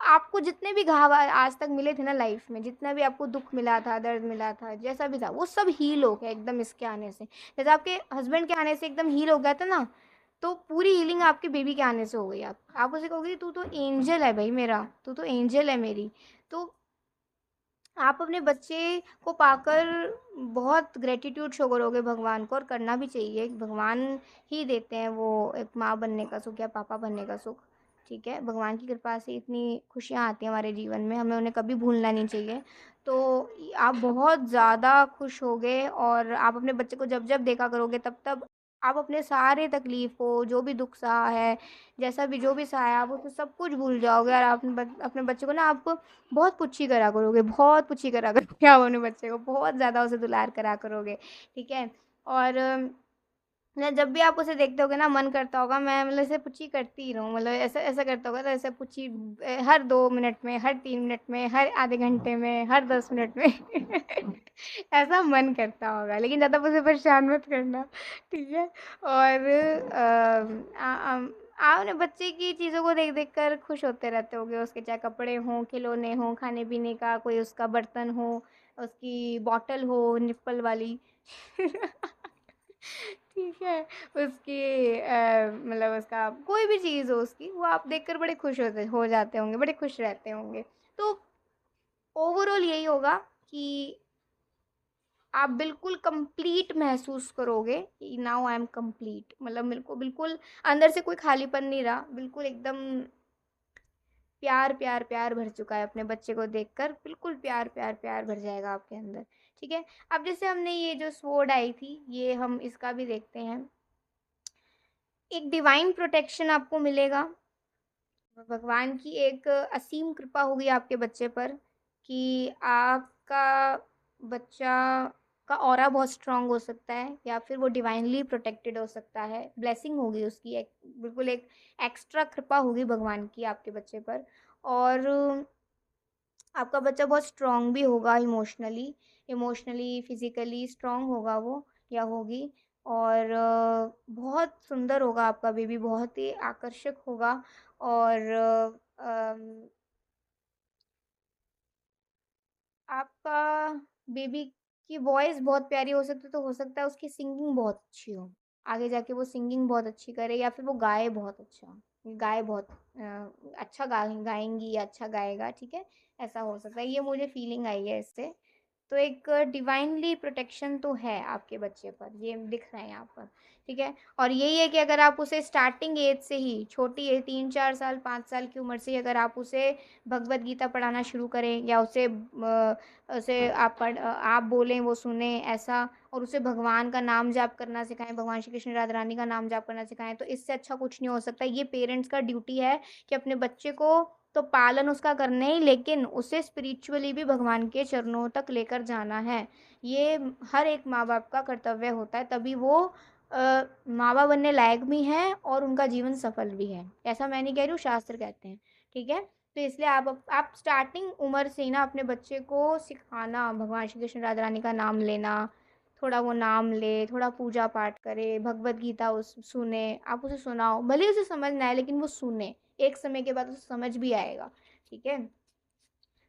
आपको जितने भी घाव आज तक मिले थे ना लाइफ में, जितना भी आपको दुःख मिला था, दर्द मिला था, जैसा भी था, वो सब हील हो गया एकदम इसके आने से। जैसे आपके हस्बैंड के आने से एकदम हील हो गया था ना, तो पूरी हीलिंग आपके बेबी के आने से हो गई। आप उसे कहोगे तू तो एंजल है भाई मेरा, तू तो एंजल है मेरी। तो आप अपने बच्चे को पाकर बहुत ग्रैटिट्यूड शो करोगे भगवान को, और करना भी चाहिए। भगवान ही देते हैं वो एक माँ बनने का सुख या पापा बनने का सुख, ठीक है? भगवान की कृपा से इतनी खुशियाँ आती हैं हमारे जीवन में, हमें उन्हें कभी भूलना नहीं चाहिए। तो आप बहुत ज़्यादा खुश होगे, और आप अपने बच्चे को जब-जब देखा करोगे तब-तब आप अपने सारे तकलीफ़ को, जो भी दुःख सहा है, जैसा भी जो भी सहा है, आप उसे सब कुछ भूल जाओगे, और आप अपने बच्चे को ना आप बहुत पुच्छी करा करोगे, बहुत पुच्छी करा करोगे आप अपने बच्चे को, बहुत ज़्यादा उसे दुलार करा करोगे, ठीक है? और मतलब जब भी आप उसे देखते होगे ना, मन करता होगा मैं मतलब ऐसे पुच्ची करती ही रहूँ, मतलब ऐसा ऐसा करता होगा तो ऐसे पुच्ची हर 2 मिनट में, हर 3 मिनट में, हर आधे घंटे में, हर 10 मिनट में ऐसा मन करता होगा, लेकिन ज़्यादा मुझे परेशान मत करना, ठीक है। और आप ना बच्चे की चीज़ों को देख देख कर खुश होते रहते होगे, उसके चाहे कपड़े हों, खिलौने हों, खाने पीने का कोई उसका बर्तन हो, उसकी बॉटल हो निप्पल वाली ठीक है, उसकी मतलब उसका कोई भी चीज़ हो उसकी, वो आप देखकर बड़े खुश होते हो जाते होंगे, बड़े खुश रहते होंगे। तो ओवरऑल यही होगा कि आप बिल्कुल कंप्लीट महसूस करोगे कि नाउ आई एम कंप्लीट, मतलब मेरे को बिल्कुल अंदर से कोई खालीपन नहीं रहा, बिल्कुल एकदम प्यार प्यार प्यार भर चुका है अपने बच्चे को देखकर, बिल्कुल प्यार प्यार प्यार भर जाएगा आपके अंदर, ठीक है। अब जैसे हमने ये जो स्वॉर्ड आई थी, ये हम इसका भी देखते हैं। एक डिवाइन प्रोटेक्शन आपको मिलेगा, भगवान की एक असीम कृपा होगी आपके बच्चे पर कि आपका बच्चा का ऑरा बहुत स्ट्रांग हो सकता है, या फिर वो डिवाइनली प्रोटेक्टेड हो सकता है, ब्लेसिंग होगी उसकी एक, बिल्कुल एक एक्स्ट्रा कृपा होगी भगवान की आपके बच्चे पर। और आपका बच्चा बहुत स्ट्रांग भी होगा इमोशनली, फिजिकली स्ट्रांग होगा वो या होगी। और बहुत सुंदर होगा आपका बेबी, बहुत ही आकर्षक होगा। और आपका बेबी की वॉइस बहुत प्यारी हो सकती है, तो हो सकता है उसकी सिंगिंग बहुत अच्छी हो, आगे जाके वो सिंगिंग बहुत अच्छी करे, या फिर वो गाए बहुत अच्छा, गाए बहुत अच्छा गाएंगी या अच्छा गाएगा, ठीक है। ऐसा हो सकता है, ये मुझे फीलिंग आई है इससे। तो एक डिवाइनली प्रोटेक्शन तो है आपके बच्चे पर, ये दिख रहा है यहाँ पर, ठीक है। और यही है कि अगर आप उसे स्टार्टिंग एज से ही, छोटी है 3-4 साल 5 साल की उम्र से ही अगर आप उसे भगवत गीता पढ़ाना शुरू करें, या उसे आप बोलें वो सुने ऐसा, और उसे भगवान का नाम जाप करना सिखाएं, भगवान श्री कृष्ण राधा रानी का नाम जाप करना सिखाएं, तो इससे अच्छा कुछ नहीं हो सकता। ये पेरेंट्स का ड्यूटी है कि अपने बच्चे को तो पालन उसका करना ही, लेकिन उसे स्पिरिचुअली भी भगवान के चरणों तक लेकर जाना है। ये हर एक माँ बाप का कर्तव्य होता है, तभी वो माँ बाप बनने लायक भी हैं और उनका जीवन सफल भी है। ऐसा मैं नहीं कह रही हूँ, शास्त्र कहते हैं, ठीक है। तो इसलिए आप स्टार्टिंग उम्र से ही ना अपने बच्चे को सिखाना, भगवान श्री कृष्ण राधा रानी का नाम लेना, थोड़ा वो नाम ले, थोड़ा पूजा पाठ करे, भगवत गीता उस सुने, आप उसे सुनाओ, भले ही उसे समझ ना आए लेकिन वो सुने, एक समय के बाद उसे समझ भी आएगा, ठीक है।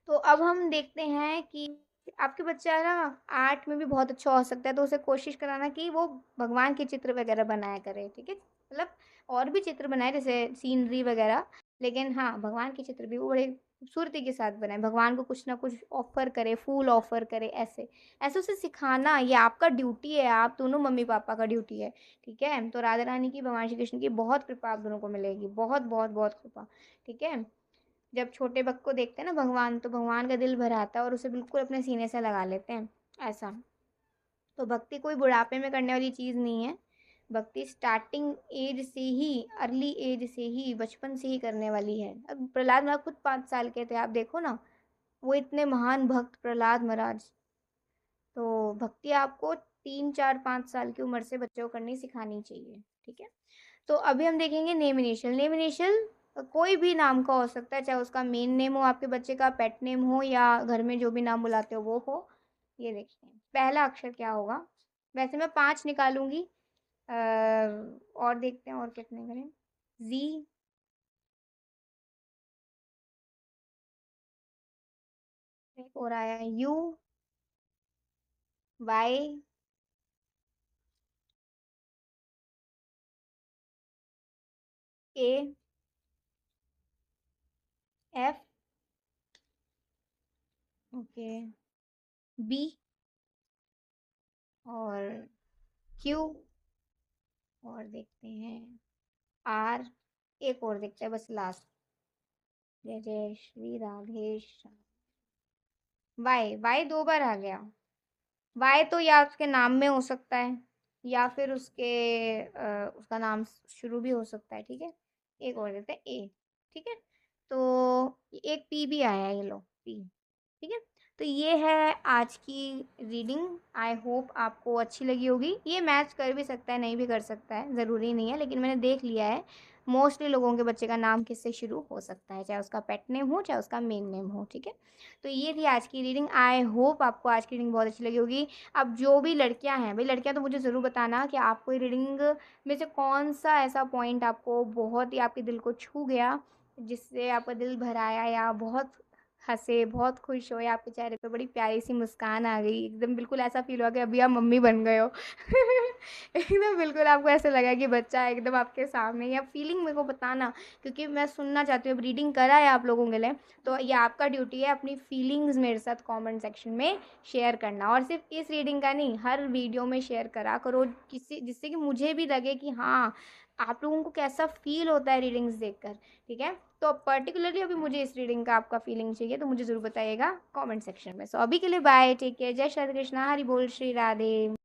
तो अब हम देखते हैं कि आपके बच्चा है ना आर्ट में भी बहुत अच्छा हो सकता है, तो उसे कोशिश कराना कि वो भगवान के चित्र वगैरह बनाया करे, ठीक है। मतलब और भी चित्र बनाए जैसे सीनरी वगैरह, लेकिन हाँ भगवान के चित्र भी वो बड़े खूबसूरती के साथ बनाए, भगवान को कुछ ना कुछ ऑफर करे, फूल ऑफर करे, ऐसे ऐसे उसे सिखाना, ये आपका ड्यूटी है, आप दोनों मम्मी पापा का ड्यूटी है, ठीक है। तो राधा रानी की, भगवान श्री कृष्ण की बहुत कृपा आप दोनों को मिलेगी, बहुत बहुत बहुत कृपा, ठीक है। जब छोटे बक को देखते हैं ना भगवान, तो भगवान का दिल भर आता है और उसे बिल्कुल अपने सीने से लगा लेते हैं, ऐसा। तो भक्ति कोई बुढ़ापे में करने वाली चीज़ नहीं है, भक्ति स्टार्टिंग एज से ही, अर्ली एज से ही, बचपन से ही करने वाली है। अब प्रहलाद महाराज खुद 5 साल के थे, आप देखो ना, वो इतने महान भक्त प्रहलाद महाराज। तो भक्ति आपको 3 4 5 साल की उम्र से बच्चों को करनी सिखानी चाहिए, ठीक है। तो अभी हम देखेंगे नेम इनिशियल। नेम इनिशियल कोई भी नाम का हो सकता है, चाहे उसका मेन नेम हो आपके बच्चे का, पेट नेम हो, या घर में जो भी नाम बुलाते हो वो हो। ये देखते हैं पहला अक्षर क्या होगा। वैसे मैं 5 निकालूंगी, और देखते हैं और कितने करें। जी, एक और आया है, U, Y, A, F, okay, B, और क्यू, और देखते हैं आर, एक और देखते हैं बस लास्ट, जय जय श्री राधेश। वाई, वाई 2 बार आ गया। वाई तो या उसके नाम में हो सकता है, या फिर उसका नाम शुरू भी हो सकता है, ठीक है। एक और देते हैं ए, ठीक है। तो एक पी भी आया है, ये लो पी, ठीक है। तो ये है आज की रीडिंग। आई होप आपको अच्छी लगी होगी। ये मैच कर भी सकता है, नहीं भी कर सकता है, ज़रूरी नहीं है, लेकिन मैंने देख लिया है मोस्टली लोगों के बच्चे का नाम किससे शुरू हो सकता है, चाहे उसका पेट नेम हो चाहे उसका मेन नेम हो। ठीक है, तो ये थी आज की रीडिंग। आई होप आपको आज की रीडिंग बहुत अच्छी लगी होगी। अब जो भी लड़कियां हैं भाई, लड़कियां तो मुझे ज़रूर बताना कि आपको ये रीडिंग में से कौन सा ऐसा पॉइंट आपको बहुत ही आपके दिल को छू गया, जिससे आपका दिल भर आया, या बहुत हँसे, बहुत खुश हो, या आपके चेहरे पे बड़ी प्यारी सी मुस्कान आ गई, एकदम बिल्कुल ऐसा फ़ील हुआ कि अभी आप मम्मी बन गए हो। एकदम बिल्कुल आपको ऐसा लगा कि बच्चा एकदम आपके सामने, या फीलिंग मेरे को बताना, क्योंकि मैं सुनना चाहती हूँ। अब रीडिंग करा है आप लोगों के लिए, तो ये आपका ड्यूटी है अपनी फीलिंग्स मेरे साथ कमेंट सेक्शन में शेयर करना। और सिर्फ इस रीडिंग का नहीं, हर वीडियो में शेयर करा करो, किसी जिससे कि मुझे भी लगे कि हाँ, आप लोगों को कैसा फ़ील होता है रीडिंग्स देखकर। ठीक है, तो पर्टिकुलरली अभी मुझे इस रीडिंग का आपका फीलिंग चाहिए, तो मुझे ज़रूर बताइएगा कमेंट सेक्शन में। सो अभी के लिए बाय, टेक केयर, जय श्री कृष्णा, हरि बोल, श्री राधे।